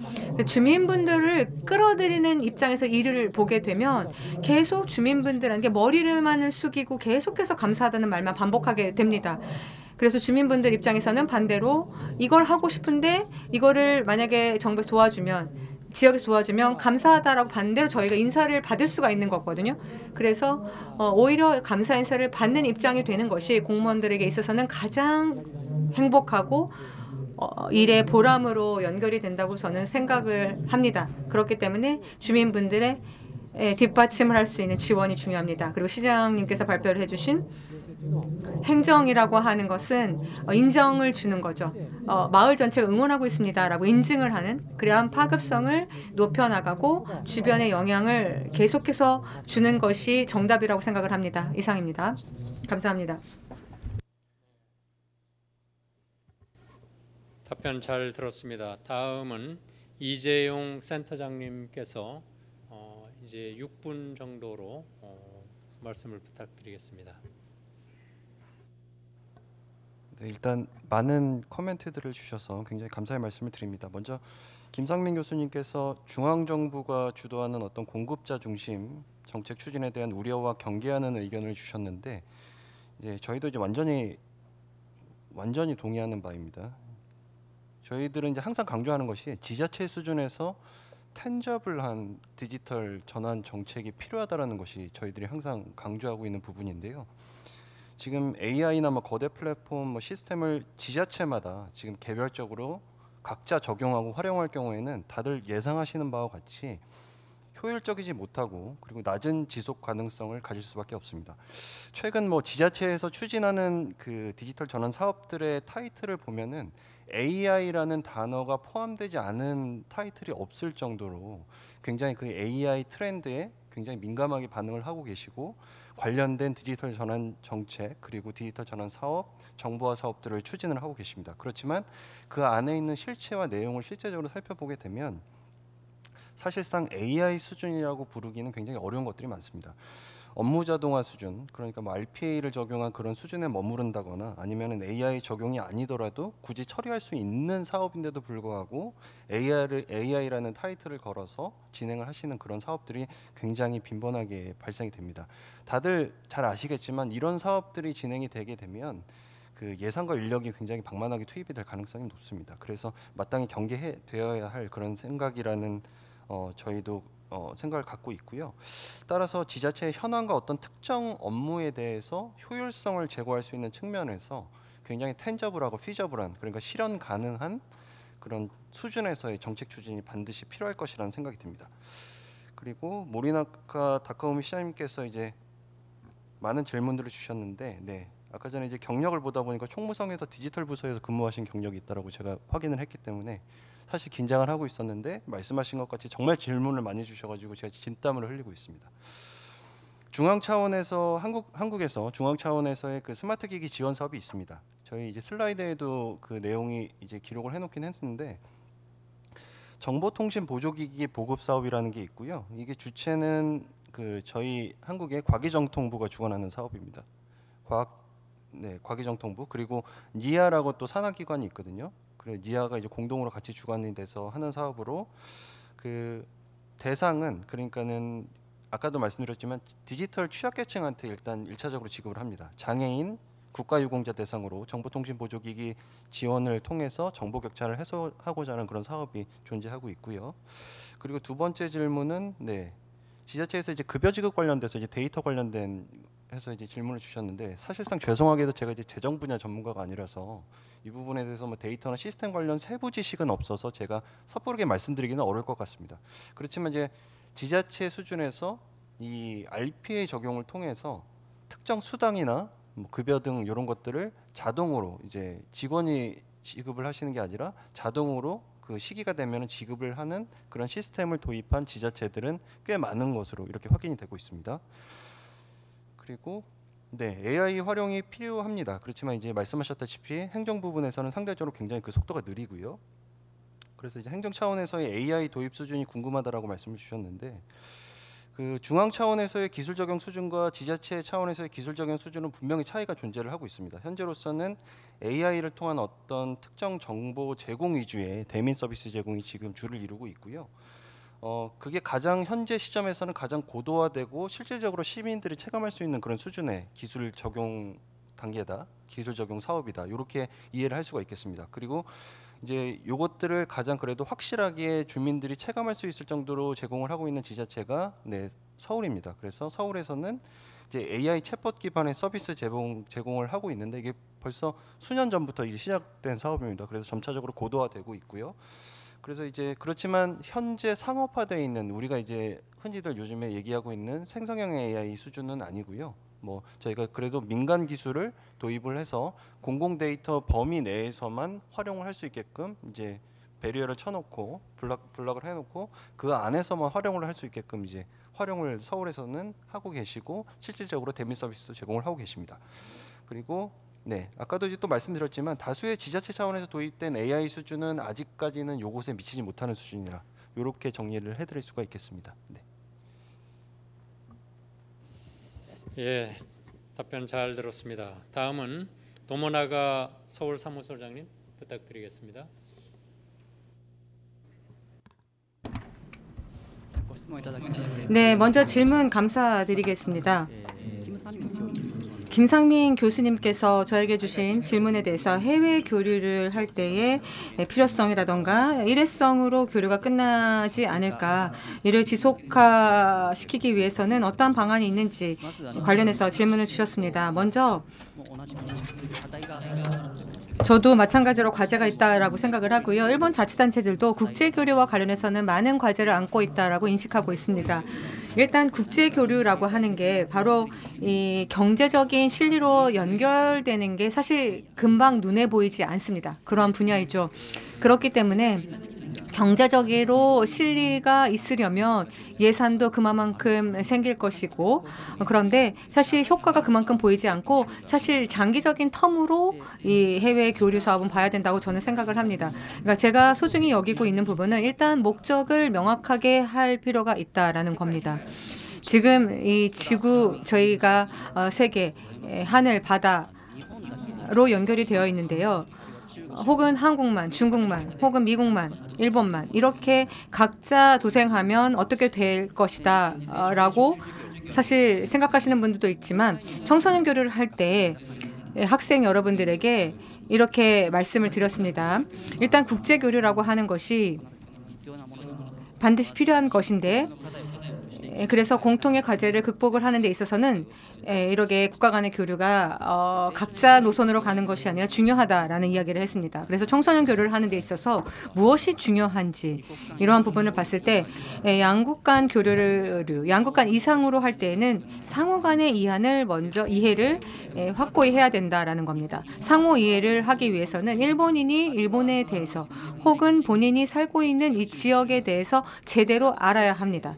[SPEAKER 1] 주민분들을 끌어들이는 입장에서 일을 보게 되면 계속 주민분들에게 머리를만을 숙이고 계속해서 감사하다는 말만 반복하게 됩니다. 그래서 주민분들 입장에서는 반대로 이걸 하고 싶은데 이거를 만약에 정부에서 도와주면 지역에서 도와주면 감사하다라고 반대로 저희가 인사를 받을 수가 있는 거거든요. 그래서 오히려 감사 인사를 받는 입장이 되는 것이 공무원들에게 있어서는 가장 행복하고 일의 보람으로 연결이 된다고 저는 생각을 합니다. 그렇기 때문에 주민분들의 뒷받침을 할 수 있는 지원이 중요합니다. 그리고 시장님께서 발표를 해주신 행정이라고 하는 것은 인정을 주는 거죠. 마을 전체가 응원하고 있습니다라고 인증을 하는 그러한 파급성을 높여나가고 주변의 영향을 계속해서 주는 것이 정답이라고 생각을 합니다. 이상입니다. 감사합니다.
[SPEAKER 2] 답변 잘 들었습니다. 다음은 이재용 센터장님께서 이제 6분 정도로 말씀을 부탁드리겠습니다.
[SPEAKER 6] 네, 일단 많은 코멘트들을 주셔서 굉장히 감사의 말씀을 드립니다. 먼저 김상민 교수님께서 중앙정부가 주도하는 어떤 공급자 중심 정책 추진에 대한 우려와 경계하는 의견을 주셨는데, 이제 저희도 이제 완전히 동의하는 바입니다. 저희들은 이제 항상 강조하는 것이 지자체 수준에서 텐저블한 디지털 전환 정책이 필요하다라는 것이 저희들이 항상 강조하고 있는 부분인데요. 지금 AI나 뭐 거대 플랫폼 뭐 시스템을 지자체마다 지금 개별적으로 각자 적용하고 활용할 경우에는 다들 예상하시는 바와 같이 효율적이지 못하고 그리고 낮은 지속 가능성을 가질 수밖에 없습니다. 최근 뭐 지자체에서 추진하는 그 디지털 전환 사업들의 타이틀을 보면은 AI라는 단어가 포함되지 않은 타이틀이 없을 정도로 굉장히 그 AI 트렌드에 굉장히 민감하게 반응을 하고 계시고, 관련된 디지털 전환 정책 그리고 디지털 전환 사업, 정보화 사업들을 추진을 하고 계십니다. 그렇지만 그 안에 있는 실체와 내용을 실제적으로 살펴보게 되면 사실상 AI 수준이라고 부르기는 굉장히 어려운 것들이 많습니다. 업무 자동화 수준, 그러니까 뭐 RPA를 적용한 그런 수준에 머무른다거나 아니면은 AI 적용이 아니더라도 굳이 처리할 수 있는 사업인데도 불구하고 AI라는 타이틀을 걸어서 진행을 하시는 그런 사업들이 굉장히 빈번하게 발생이 됩니다. 다들 잘 아시겠지만 이런 사업들이 진행이 되게 되면 그 예산과 인력이 굉장히 방만하게 투입이 될 가능성이 높습니다. 그래서 마땅히 경계해 되어야 할 그런 생각이라는 저희도 생각을 갖고 있고요. 따라서 지자체의 현황과 어떤 특정 업무에 대해서 효율성을 제고할 수 있는 측면에서 굉장히 텐저블하고 피저블한, 그러니까 실현 가능한 그런 수준에서의 정책 추진이 반드시 필요할 것이라는 생각이 듭니다. 그리고 모리나카 다카오미 시장님께서 이제 많은 질문들을 주셨는데, 네, 아까 전에 이제 경력을 보다 보니까 총무성에서 디지털 부서에서 근무하신 경력이 있다라고 제가 확인을 했기 때문에 사실 긴장을 하고 있었는데, 말씀하신 것 같이 정말 질문을 많이 주셔가지고 제가 진땀을 흘리고 있습니다. 중앙 차원에서 한국에서 중앙 차원에서의 그 스마트 기기 지원 사업이 있습니다. 저희 이제 슬라이드에도 그 내용이 이제 기록을 해놓긴 했는데, 정보통신 보조기기 보급 사업이라는 게 있고요. 이게 주체는 그 저희 한국의 과기정통부가 주관하는 사업입니다. 과기정통부, 그리고 니아라고 또 산하기관이 있거든요. 그래 니아가 이제 공동으로 같이 주관이 돼서 하는 사업으로, 그 대상은 그러니까는 아까도 말씀드렸지만 디지털 취약계층한테 일단 1차적으로 지급을 합니다. 장애인, 국가유공자 대상으로 정보통신 보조기기 지원을 통해서 정보 격차를 해소하고자 하는 그런 사업이 존재하고 있고요. 그리고 두 번째 질문은 지자체에서 이제 급여 지급 관련돼서 이제 데이터 관련된 해서 이제 질문을 주셨는데, 사실상 죄송하게도 제가 이제 재정 분야 전문가가 아니라서 이 부분에 대해서 뭐 데이터나 시스템 관련 세부 지식은 없어서 제가 섣부르게 말씀드리기는 어려울 것 같습니다. 그렇지만 이제 지자체 수준에서 이 RPA 적용을 통해서 특정 수당이나 뭐 급여 등 이런 것들을 자동으로 이제 직원이 지급을 하시는 게 아니라 자동으로 그 시기가 되면 지급을 하는 그런 시스템을 도입한 지자체들은 꽤 많은 것으로 이렇게 확인이 되고 있습니다. 그리고 AI 활용이 필요합니다. 그렇지만 이제 말씀하셨다시피 행정 부분에서는 상대적으로 굉장히 그 속도가 느리고요. 그래서 이제 행정 차원에서의 AI 도입 수준이 궁금하다라고 말씀을 주셨는데, 그 중앙 차원에서의 기술 적용 수준과 지자체 차원에서의 기술 적용 수준은 분명히 차이가 존재를 하고 있습니다. 현재로서는 AI를 통한 어떤 특정 정보 제공 위주의 대민 서비스 제공이 지금 주를 이루고 있고요. 그게 가장 현재 시점에서는 가장 고도화되고 실질적으로 시민들이 체감할 수 있는 그런 수준의 기술 적용 단계다, 기술 적용 사업이다, 이렇게 이해를 할 수가 있겠습니다. 그리고 이제 요것들을 가장 그래도 확실하게 주민들이 체감할 수 있을 정도로 제공을 하고 있는 지자체가 서울입니다. 그래서 서울에서는 이제 AI 챗봇 기반의 서비스 제공을 하고 있는데, 이게 벌써 수년 전부터 이제 시작된 사업입니다. 그래서 점차적으로 고도화되고 있고요. 그래서 이제 그렇지만 현재 상업화되어 있는, 우리가 이제 흔히들 요즘에 얘기하고 있는 생성형 AI 수준은 아니고요. 뭐 저희가 그래도 민간 기술을 도입을 해서 공공 데이터 범위 내에서만 활용을 할 수 있게끔 이제 배리어를 쳐놓고 블락을 해놓고 그 안에서만 활용을 할 수 있게끔 이제 활용을 서울에서는 하고 계시고, 실질적으로 대민 서비스도 제공을 하고 계십니다. 그리고 아까도 이제 또 말씀드렸지만 다수의 지자체 차원에서 도입된 AI 수준은 아직까지는 요것에 미치지 못하는 수준이라 이렇게 정리를 해드릴 수가 있겠습니다.
[SPEAKER 2] 예, 답변 잘 들었습니다. 다음은 도모나가 서울 사무소장님 부탁드리겠습니다.
[SPEAKER 1] 네, 먼저 질문 감사드리겠습니다. 김상민 교수님께서 저에게 주신 질문에 대해서 해외 교류를 할 때의 필요성이라던가 일회성으로 교류가 끝나지 않을까, 이를 지속화시키기 위해서는 어떠한 방안이 있는지 관련해서 질문을 주셨습니다. 먼저 저도 마찬가지로 과제가 있다라고 생각을 하고요. 일본 자치단체들도 국제교류와 관련해서는 많은 과제를 안고 있다라고 인식하고 있습니다. 일단 국제교류라고 하는 게 바로 이 경제적인 실리로 연결되는 게 사실 금방 눈에 보이지 않습니다. 그런 분야이죠. 그렇기 때문에 경제적으로 실리가 있으려면 예산도 그만큼 생길 것이고, 그런데 사실 효과가 그만큼 보이지 않고 사실 장기적인 텀으로 이 해외 교류 사업은 봐야 된다고 저는 생각을 합니다. 그러니까 제가 소중히 여기고 있는 부분은 일단 목적을 명확하게 할 필요가 있다라는 겁니다. 지금 이 지구, 저희가 세계, 하늘, 바다로 연결이 되어 있는데요. 혹은 한국만, 중국만, 혹은 미국만, 일본만 이렇게 각자 도생하면 어떻게 될 것이다 라고 사실 생각하시는 분들도 있지만, 청소년 교류를 할 때 학생 여러분들에게 이렇게 말씀을 드렸습니다. 일단 국제교류라고 하는 것이 반드시 필요한 것인데, 그래서 공통의 과제를 극복을 하는 데 있어서는 이렇게 국가 간의 교류가 각자 노선으로 가는 것이 아니라 중요하다라는 이야기를 했습니다. 그래서 청소년 교류를 하는 데 있어서 무엇이 중요한지 이러한 부분을 봤을 때 양국 간 교류를 양국 간 이상으로 할 때에는 상호 간의 이해를 확고히 해야 된다라는 겁니다. 상호 이해를 하기 위해서는 일본인이 일본에 대해서 혹은 본인이 살고 있는 이 지역에 대해서 제대로 알아야 합니다.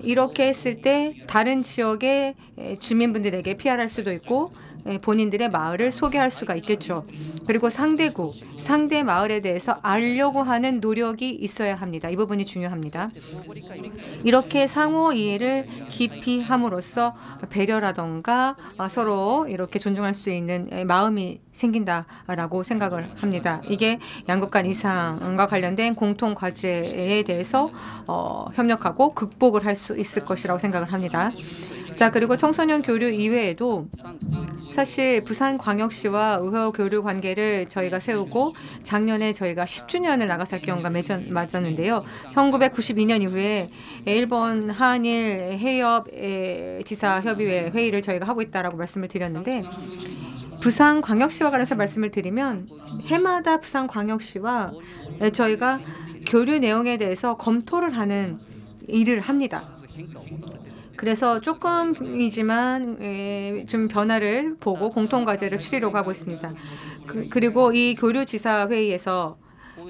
[SPEAKER 1] 이렇게 했을 때 다른 지역의 주민분들에게 PR할 수도 있고 본인들의 마을을 소개할 수가 있겠죠. 그리고 상대국, 상대 마을에 대해서 알려고 하는 노력이 있어야 합니다. 이 부분이 중요합니다. 이렇게 상호 이해를 깊이 함으로써 배려라던가 서로 이렇게 존중할 수 있는 마음이 생긴다라고 생각을 합니다. 이게 양국 간 이상과 관련된 공통 과제에 대해서 협력하고 극복을 할 수 있을 것이라고 생각을 합니다. 자, 그리고 청소년 교류 이외에도 사실 부산광역시와 의회 교류 관계를 저희가 세우고 작년에 저희가 10주년을 나가사키현과 맞았는데요. 1992년 이후에 일본 한일 해협 지사협의회 회의를 저희가 하고 있다라고 말씀을 드렸는데, 부산광역시와 관해서 말씀을 드리면 해마다 부산광역시와 저희가 교류 내용에 대해서 검토를 하는 일을 합니다. 그래서 조금이지만 좀 변화를 보고 공통과제를 추리려고 하고 있습니다. 그리고 이 교류지사회의에서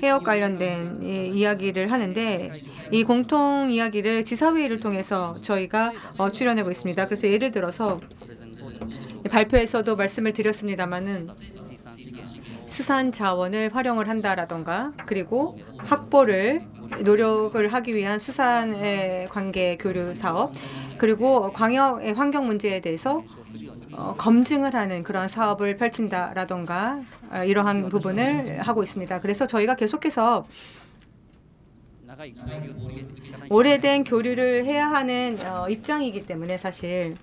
[SPEAKER 1] 해역 관련된 이야기를 하는데, 이 공통 이야기를 지사회의를 통해서 저희가 추려내고 있습니다. 그래서 예를 들어서 발표에서도 말씀을 드렸습니다마는 수산 자원을 활용을 한다라던가, 그리고 확보를 노력을 하기 위한 수산 관계 교류 사업, 그리고 광역의 환경 문제에 대해서 검증을 하는 그런 사업을 펼친다라던가 이러한 부분을 하고 있습니다. 그래서 저희가 계속해서 오래된 교류를 해야 하는 입장이기 때문에, 사실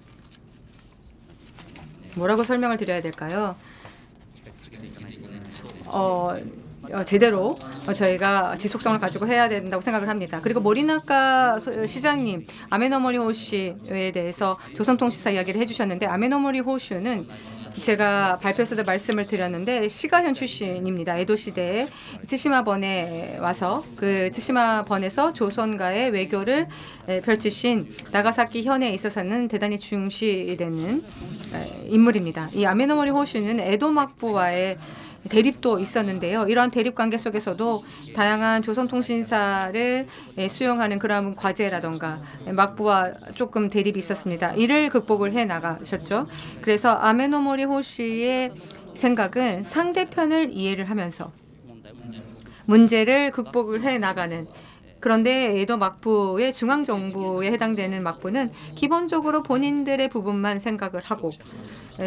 [SPEAKER 1] 뭐라고 설명을 드려야 될까요? 제대로 저희가 지속성을 가지고 해야 된다고 생각을 합니다. 그리고 모리나카 시장님, 아메노모리 호슈에 대해서 조선통신사 이야기를 해주셨는데, 아메노모리 호슈는 제가 발표에서도 말씀을 드렸는데 시가현 출신입니다. 에도 시대에 츠시마번에 와서 그 츠시마번에서 조선과의 외교를 펼치신 나가사키 현에 있어서는 대단히 중시되는 인물입니다. 이 아메노모리 호슈는 에도 막부와의 대립도 있었는데요. 이러한 대립 관계 속에서도 다양한 조선통신사를 수용하는 그런 과제라던가 막부와 조금 대립이 있었습니다. 이를 극복을 해 나가셨죠. 그래서 아메노모리 호시의 생각은 상대편을 이해를 하면서 문제를 극복을 해 나가는 그런데 에도 막부의 중앙정부에 해당되는 막부는 기본적으로 본인들의 부분만 생각을 하고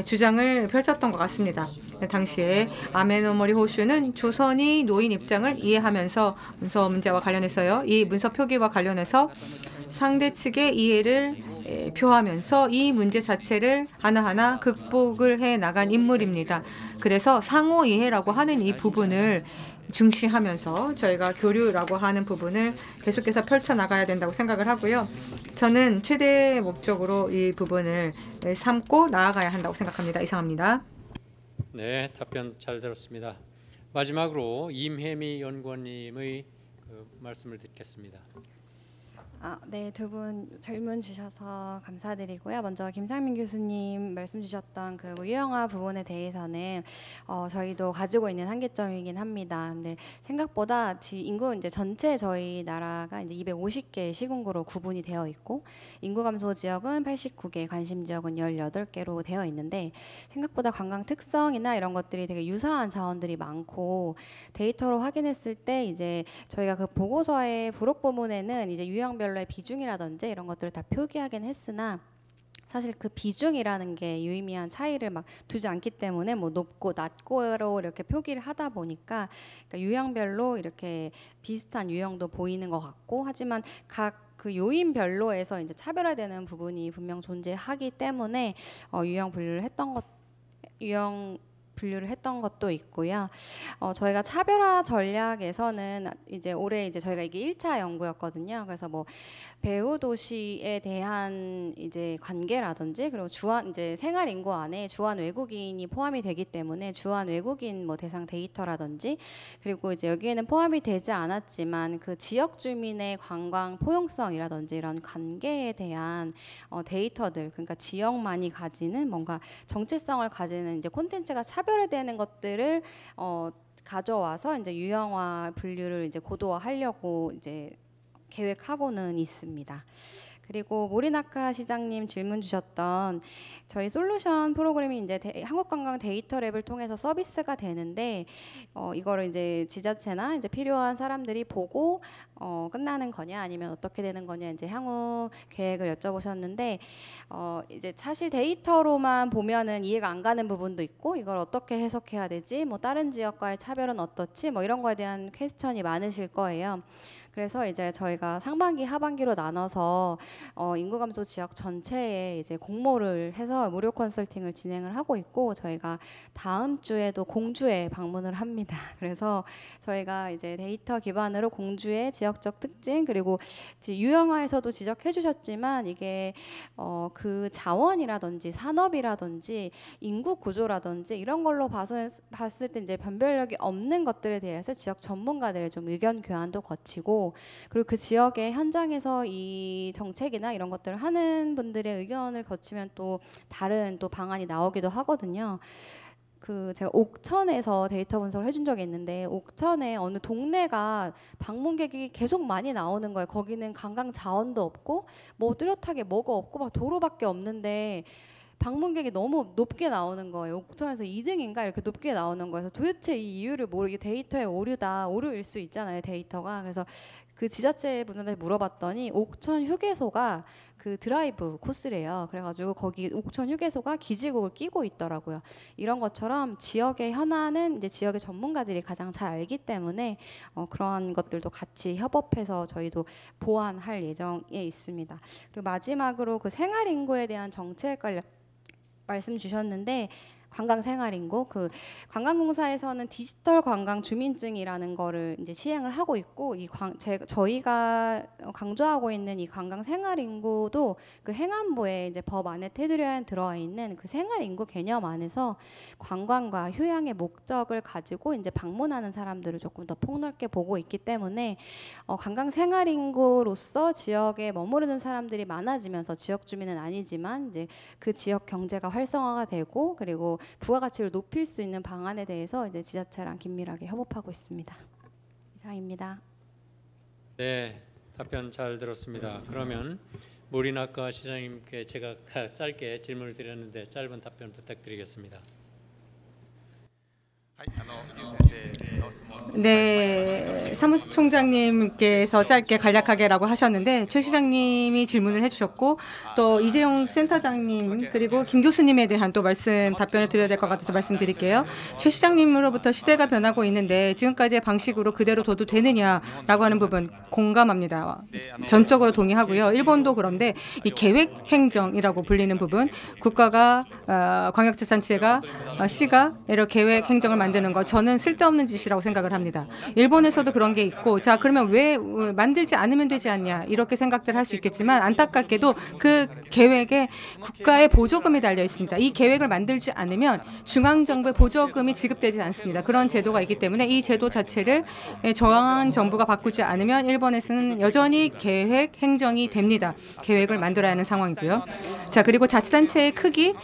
[SPEAKER 1] 주장을 펼쳤던 것 같습니다. 당시에 아메노모리 호슈는 조선이 노인 입장을 이해하면서 문서 문제와 관련해서요. 이 문서 표기와 관련해서 상대 측의 이해를 표하면서 이 문제 자체를 하나하나 극복을 해 나간 인물입니다. 그래서 상호 이해라고 하는 이 부분을 중시하면서 저희가 교류라고 하는 부분을 계속해서 펼쳐나가야 된다고 생각을 하고요. 저는 최대 목적으로 이 부분을 삼고 나아가야 한다고 생각합니다. 이상합니다.
[SPEAKER 2] 네, 답변 잘 들었습니다. 마지막으로 임혜미 연구원님의 말씀을 듣겠습니다.
[SPEAKER 7] 네, 두 분 질문 주셔서 감사드리고요. 먼저 김상민 교수님 말씀 주셨던 그 유형화 부분에 대해서는 저희도 가지고 있는 한계점이긴 합니다. 근데 생각보다 인구 이제 전체 저희 나라가 이제 250개 시군구로 구분이 되어 있고 인구 감소 지역은 89개, 관심 지역은 18개로 되어 있는데 생각보다 관광 특성이나 이런 것들이 되게 유사한 자원들이 많고 데이터로 확인했을 때 이제 저희가 그 보고서의 부록 부분에는 이제 유형별로의 비중이라든지 이런 것들을 다 표기하긴 했으나 사실 그 비중이라는 게 유의미한 차이를 막 두지 않기 때문에 뭐 높고 낮고로 이렇게 표기를 하다 보니까 그러니까 유형별로 이렇게 비슷한 유형도 보이는 것 같고 하지만 각 그 요인별로에서 이제 차별화되는 부분이 분명 존재하기 때문에 유형 분류를 했던 것도 있고요. 저희가 차별화 전략에서는 이제 올해 이제 저희가 이게 1차 연구였거든요. 그래서 뭐 배후 도시에 대한 이제 관계라든지 그리고 주한 이제 생활 인구 안에 주한 외국인이 포함이 되기 때문에 주한 외국인 뭐 대상 데이터라든지 그리고 이제 여기에는 포함이 되지 않았지만 그 지역 주민의 관광 포용성이라든지 이런 관계에 대한 데이터들 그러니까 지역만이 가지는 뭔가 정체성을 가지는 이제 콘텐츠가 차별화되는 것들을 가져와서 이제 유형화 분류를 이제 고도화하려고 이제 계획하고는 있습니다. 그리고 모리나카 시장님 질문 주셨던 저희 솔루션 프로그램이 이제 한국관광 데이터랩을 통해서 서비스가 되는데 이거를 이제 지자체나 이제 필요한 사람들이 보고 끝나는 거냐 아니면 어떻게 되는 거냐 이제 향후 계획을 여쭤보셨는데 이제 사실 데이터로만 보면은 이해가 안 가는 부분도 있고 이걸 어떻게 해석해야 되지 뭐 다른 지역과의 차별은 어떻지 뭐 이런 거에 대한 퀘스천이 많으실 거예요. 그래서 이제 저희가 상반기, 하반기로 나눠서 인구 감소 지역 전체에 이제 공모를 해서 무료 컨설팅을 진행을 하고 있고 저희가 다음 주에도 공주에 방문을 합니다. 그래서 저희가 이제 데이터 기반으로 공주의 지역적 특징 그리고 유형화에서도 지적해 주셨지만 이게 그 자원이라든지 산업이라든지 인구 구조라든지 이런 걸로 봤을 때 이제 변별력이 없는 것들에 대해서 지역 전문가들의 좀 의견 교환도 거치고 그리고 그 지역의 현장에서 이 정책이나 이런 것들을 하는 분들의 의견을 거치면 또 다른 또 방안이 나오기도 하거든요. 그 제가 옥천에서 데이터 분석을 해준 적이 있는데 옥천에 어느 동네가 방문객이 계속 많이 나오는 거예요. 거기는 관광 자원도 없고 뭐 뚜렷하게 뭐가 없고 막 도로밖에 없는데 방문객이 너무 높게 나오는 거예요. 옥천에서 2등인가 이렇게 높게 나오는 거예요. 도대체 이 이유를 모르게 데이터의 오류일 수 있잖아요. 데이터가. 그래서 그 지자체 분한테 물어봤더니 옥천 휴게소가 그 드라이브 코스래요. 그래가지고 거기 옥천 휴게소가 기지국을 끼고 있더라고요. 이런 것처럼 지역의 현안은 이제 지역의 전문가들이 가장 잘 알기 때문에 그러한 것들도 같이 협업해서 저희도 보완할 예정에 있습니다. 그리고 마지막으로 그 생활 인구에 대한 정책 관련 말씀 주셨는데 관광 생활 인구 그 관광공사에서는 디지털 관광 주민증이라는 거를 이제 시행을 하고 있고 저희가 강조하고 있는 이 관광 생활 인구도 그 행안부에 이제 법 안에 테두리에 들어와 있는 그 생활 인구 개념 안에서 관광과 휴양의 목적을 가지고 이제 방문하는 사람들을 조금 더 폭넓게 보고 있기 때문에 관광 생활 인구로서 지역에 머무르는 사람들이 많아지면서 지역 주민은 아니지만 이제 그 지역 경제가 활성화가 되고 그리고 부가가치를 높일 수 있는 방안에 대해서 이제 지자체랑 긴밀하게 협업하고 있습니다. 이상입니다.
[SPEAKER 2] 네, 답변 잘 들었습니다. 그러면 모리나카 시장님께 제가 짧게 질문을 드렸는데 짧은 답변 부탁드리겠습니다.
[SPEAKER 8] はい、ゆう先生の質
[SPEAKER 1] 네, 사무총장님께서 짧게 간략하게라고 하셨는데 최 시장님이 질문을 해주셨고 또 이재용 센터장님 그리고 김 교수님에 대한 또 말씀 답변을 드려야 될 것 같아서 말씀드릴게요. 최 시장님으로부터 시대가 변하고 있는데 지금까지의 방식으로 그대로 둬도 되느냐라고 하는 부분 공감합니다. 전적으로 동의하고요. 일본도 그런데 이 계획 행정이라고 불리는 부분 국가가 광역자치단체가 시가 이렇게 계획 행정을 만드는 거 저는 쓸데없는 짓이라고 생각을 합니다. 일본에서도 그런 게 있고 자 그러면 왜 만들지 않으면 되지 않냐 이렇게 생각들 할 수 있겠지만 안타깝게도 그 계획에 국가의 보조금이 달려 있습니다. 이 계획을 만들지 않으면 중앙정부의 보조금이 지급되지 않습니다. 그런 제도가 있기 때문에 이 제도 자체를 중앙 정부가 바꾸지 않으면 일본에서는 여전히 계획 행정이 됩니다. 계획을 만들어야 하는 상황이고요. 자 그리고 자치단체의 크기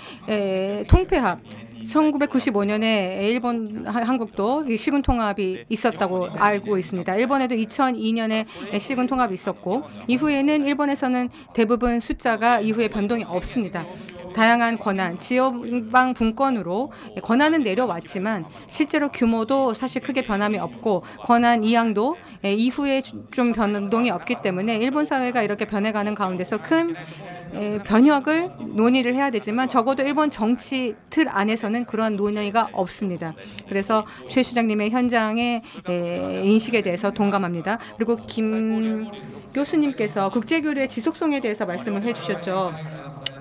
[SPEAKER 1] 통폐합 1995년에 일본, 한국도 시군 통합이 있었다고 알고 있습니다. 일본에도 2002년에 시군 통합이 있었고 이후에는 일본에서는 대부분 숫자가 이후에 변동이 없습니다. 다양한 권한, 지방 분권으로 권한은 내려왔지만 실제로 규모도 사실 크게 변함이 없고 권한 이양도 이후에 좀 변동이 없기 때문에 일본 사회가 이렇게 변해가는 가운데서 큰 변혁을 논의를 해야 되지만 적어도 일본 정치 틀 안에서는 그런 논의가 없습니다. 그래서 최 시장님의 현장의 인식에 대해서 동감합니다. 그리고 김 교수님께서 국제교류의 지속성에 대해서 말씀을 해주셨죠.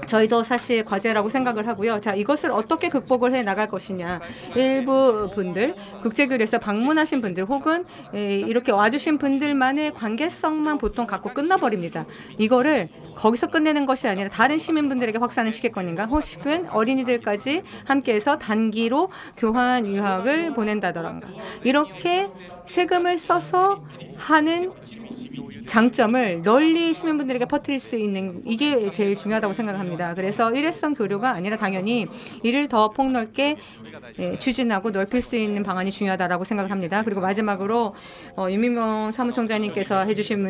[SPEAKER 1] 저희도 사실 과제라고 생각을 하고요. 자, 이것을 어떻게 극복을 해 나갈 것이냐. 일부 분들, 국제교류에서 방문하신 분들 혹은 이렇게 와주신 분들만의 관계성만 보통 갖고 끝나버립니다. 이거를 거기서 끝내는 것이 아니라 다른 시민분들에게 확산을 시킬 거nin가 혹은 어린이들까지 함께해서 단기로 교환 유학을 보낸다더란가. 이렇게 세금을 써서 하는 장점을 널리 시민분들에게 퍼뜨릴 수 있는 이게 제일 중요하다고 생각합니다. 그래서 일회성 교류가 아니라 당연히 이를 더 폭넓게 추진하고 넓힐 수 있는 방안이 중요하다고 생각을 합니다. 그리고 마지막으로 유민봉 사무총장님께서 해주신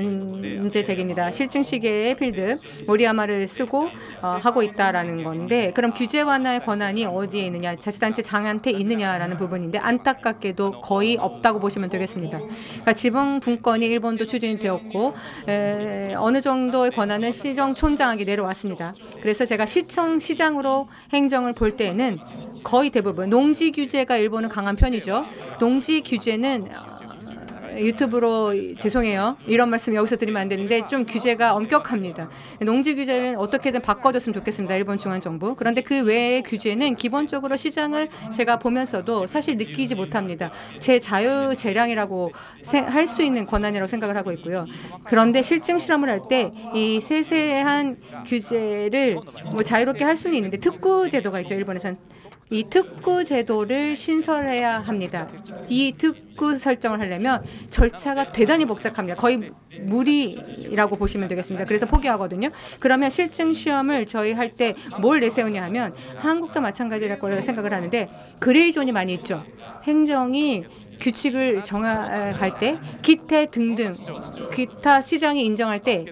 [SPEAKER 1] 문제 제기입니다. 실증 시계의 필드 모리야마를 쓰고 하고 있다라는 건데 그럼 규제 완화의 권한이 어디에 있느냐 자치단체 장한테 있느냐라는 부분인데 안타깝게도 거의 없다고 보시면 되겠습니다. 그러니까 지방 분권이 일본도 추진이 되었고 어느 정도의 권한은 시정촌장에게 내려왔습니다. 그래서 제가 시청시장으로 행정을 볼 때에는 거의 대부분 농지 규제가 일본은 강한 편이죠. 농지 규제는 유튜브로 죄송해요. 이런 말씀 여기서 드리면 안 되는데 좀 규제가 엄격합니다. 농지 규제는 어떻게든 바꿔줬으면 좋겠습니다. 일본 중앙정부. 그런데 그 외의 규제는 기본적으로 시장을 제가 보면서도 사실 느끼지 못합니다. 제 자유재량이라고 할 수 있는 권한이라고 생각을 하고 있고요. 그런데 실증 실험을 할 때 이 세세한 규제를 뭐 자유롭게 할 수는 있는데 특구 제도가 있죠. 일본에서는. 이 특구 제도를 신설해야 합니다. 이 특구 설정을 하려면 절차가 대단히 복잡합니다. 거의 무리라고 보시면 되겠습니다. 그래서 포기하거든요. 그러면 실증 시험을 저희 할 때 뭘 내세우냐 하면 한국도 마찬가지일 거라고 생각을 하는데 그레이존이 많이 있죠. 행정이 규칙을 정할 때 기태 등등 기타 시장이 인정할 때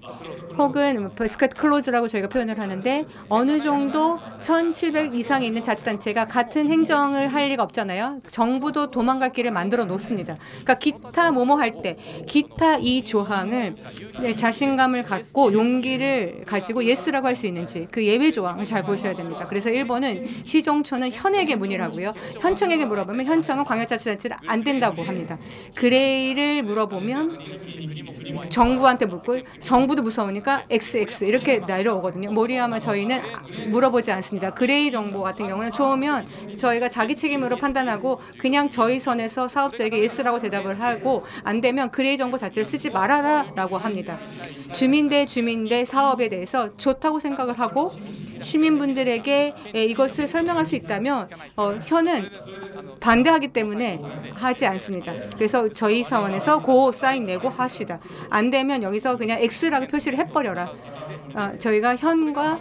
[SPEAKER 1] 혹은 버스켓 클로즈라고 저희가 표현을 하는데 어느 정도 1,700 이상이 있는 자치단체가 같은 행정을 할 리가 없잖아요. 정부도 도망갈 길을 만들어 놓습니다. 그러니까 기타 뭐뭐 할 때 기타 이 조항을 자신감을 갖고 용기를 가지고 예스라고 할 수 있는지 그 예외 조항을 잘 보셔야 됩니다. 그래서 일본은 시종초는 현에게 문의를 하고요. 현청에게 물어보면 현청은 광역자치단체를 안 된다고 합니다. 그레이를 물어보면 정부한테 묻고 정부도 무서우니까 XX 이렇게 내려오거든요. 모리야마 저희는 물어보지 않습니다. 그레이 정보 같은 경우는 좋으면 저희가 자기 책임으로 판단하고 그냥 저희 선에서 사업자에게 예스라고 대답을 하고 안 되면 그레이 정보 자체를 쓰지 말아라라고 합니다. 주민 대 사업에 대해서 좋다고 생각을 하고 시민분들에게 이것을 설명할 수 있다면 현은 반대하기 때문에 하지 않습니다. 그래서 저희 사원에서 고 사인 내고 합시다. 안 되면 여기서 그냥 X라고 표시를 해버려라. 저희가 현과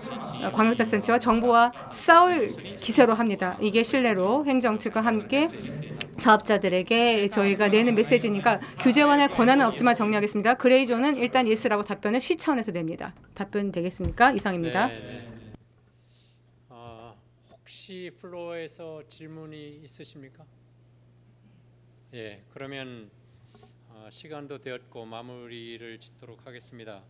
[SPEAKER 1] 광역자치단체와 정부와 싸울 기세로 합니다. 이게 신뢰로 행정 측과 함께 사업자들에게 저희가 내는 메시지니까 규제 완화의 권한은 없지만 정리하겠습니다. 그레이존은 일단 예스라고 답변을 시 차원에서 냅니다. 답변 되겠습니까? 이상입니다.
[SPEAKER 2] 네. 혹시 플로어에서 질문이 있으십니까? 예, 그러면 시간도 되었고 마무리를 짓도록 하겠습니다.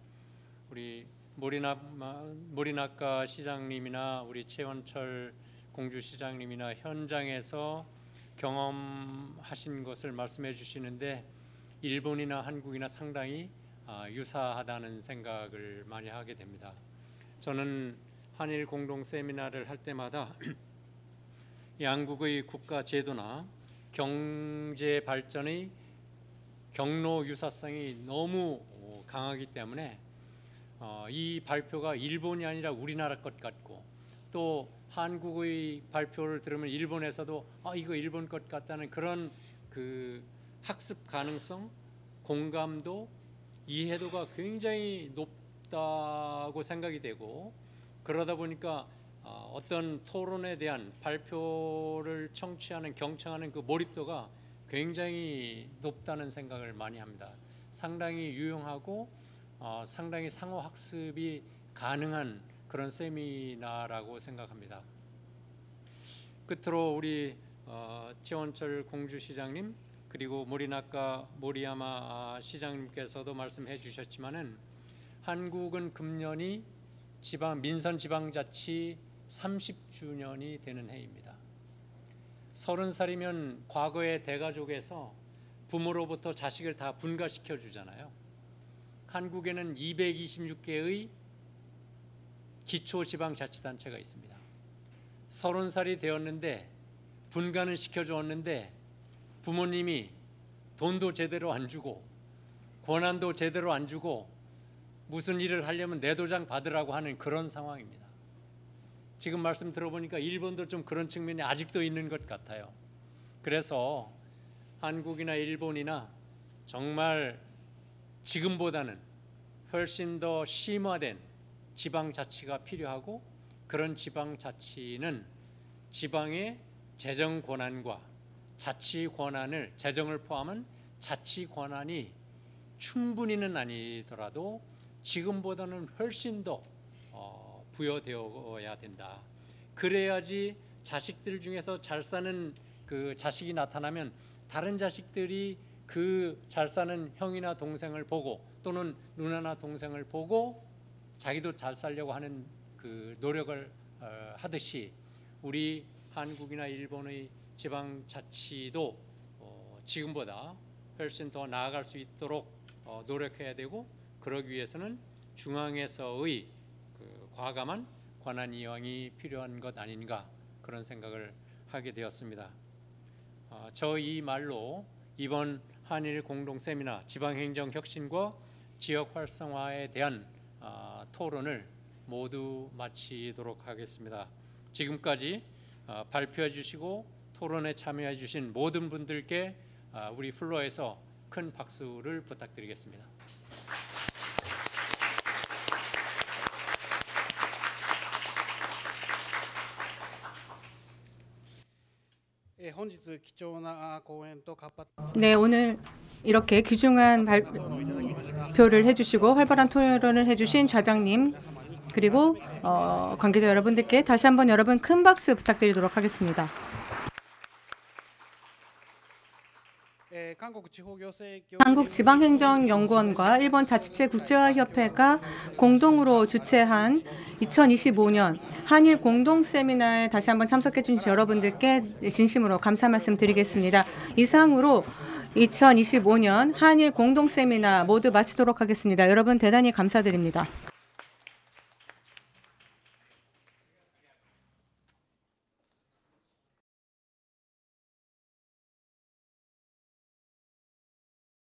[SPEAKER 2] 우리 모리나카 시장님이나 우리 최원철 공주시장님이나 현장에서 경험하신 것을 말씀해 주시는데 일본이나 한국이나 상당히 유사하다는 생각을 많이 하게 됩니다. 저는 한일 공동 세미나를 할 때마다 양국의 국가 제도나 경제 발전의 경로 유사성이 너무 강하기 때문에 이 발표가 일본이 아니라 우리나라 것 같고 또 한국의 발표를 들으면 일본에서도 이거 일본 것 같다는 그런 그 학습 가능성, 공감도, 이해도가 굉장히 높다고 생각이 되고 그러다 보니까 어떤 토론에 대한 발표를 청취하는 경청하는 그 몰입도가 굉장히 높다는 생각을 많이 합니다. 상당히 유용하고 상당히 상호 학습이 가능한 그런 세미나라고 생각합니다. 끝으로 우리 최원철 공주시장님 그리고 모리야마 시장님께서도 말씀해 주셨지만은 한국은 금년이 민선지방자치 30주년이 되는 해입니다. 30살이면 과거의 대가족에서 부모로부터 자식을 다 분가시켜 주잖아요. 한국에는 226개의 기초지방자치단체가 있습니다. 30살이 되었는데 분가는 시켜주었는데 부모님이 돈도 제대로 안 주고 권한도 제대로 안 주고 무슨 일을 하려면 내도장 받으라고 하는 그런 상황입니다. 지금 말씀 들어보니까 일본도 좀 그런 측면이 아직도 있는 것 같아요. 그래서 한국이나 일본이나 정말 지금보다는 훨씬 더 심화된 지방자치가 필요하고 그런 지방자치는 지방의 재정 권한과 자치 권한을 재정을 포함한 자치 권한이 충분히는 아니더라도 지금보다는 훨씬 더 부여되어야 된다. 그래야지 자식들 중에서 잘 사는 그 자식이 나타나면 다른 자식들이 그 잘 사는 형이나 동생을 보고 또는 누나나 동생을 보고 자기도 잘 살려고 하는 그 노력을 하듯이 우리 한국이나 일본의 지방자치도 지금보다 훨씬 더 나아갈 수 있도록 노력해야 되고 그러기 위해서는 중앙에서의 그 과감한 권한 이용이 필요한 것 아닌가 그런 생각을 하게 되었습니다. 저 이 말로 이번 한일 공동 세미나 지방행정 혁신과 지역 활성화에 대한 토론을 모두 마치도록 하겠습니다. 지금까지 발표해 주시고 토론에 참여해 주신 모든 분들께 우리 플로어에서 큰 박수를 부탁드리겠습니다.
[SPEAKER 1] 네, 오늘 이렇게 귀중한 발표를 해주시고 활발한 토론을 해주신 좌장님 그리고 관계자 여러분들께 다시 한번 여러분 큰 박수 부탁드리도록 하겠습니다. 한국지방행정연구원과 일본자치체 국제화협회가 공동으로 주최한 2025년 한일 공동 세미나에 다시 한번 참석해 주신 여러분들께 진심으로 감사 말씀 드리겠습니다. 이상으로 2025년 한일 공동 세미나 모두 마치도록 하겠습니다. 여러분 대단히 감사드립니다.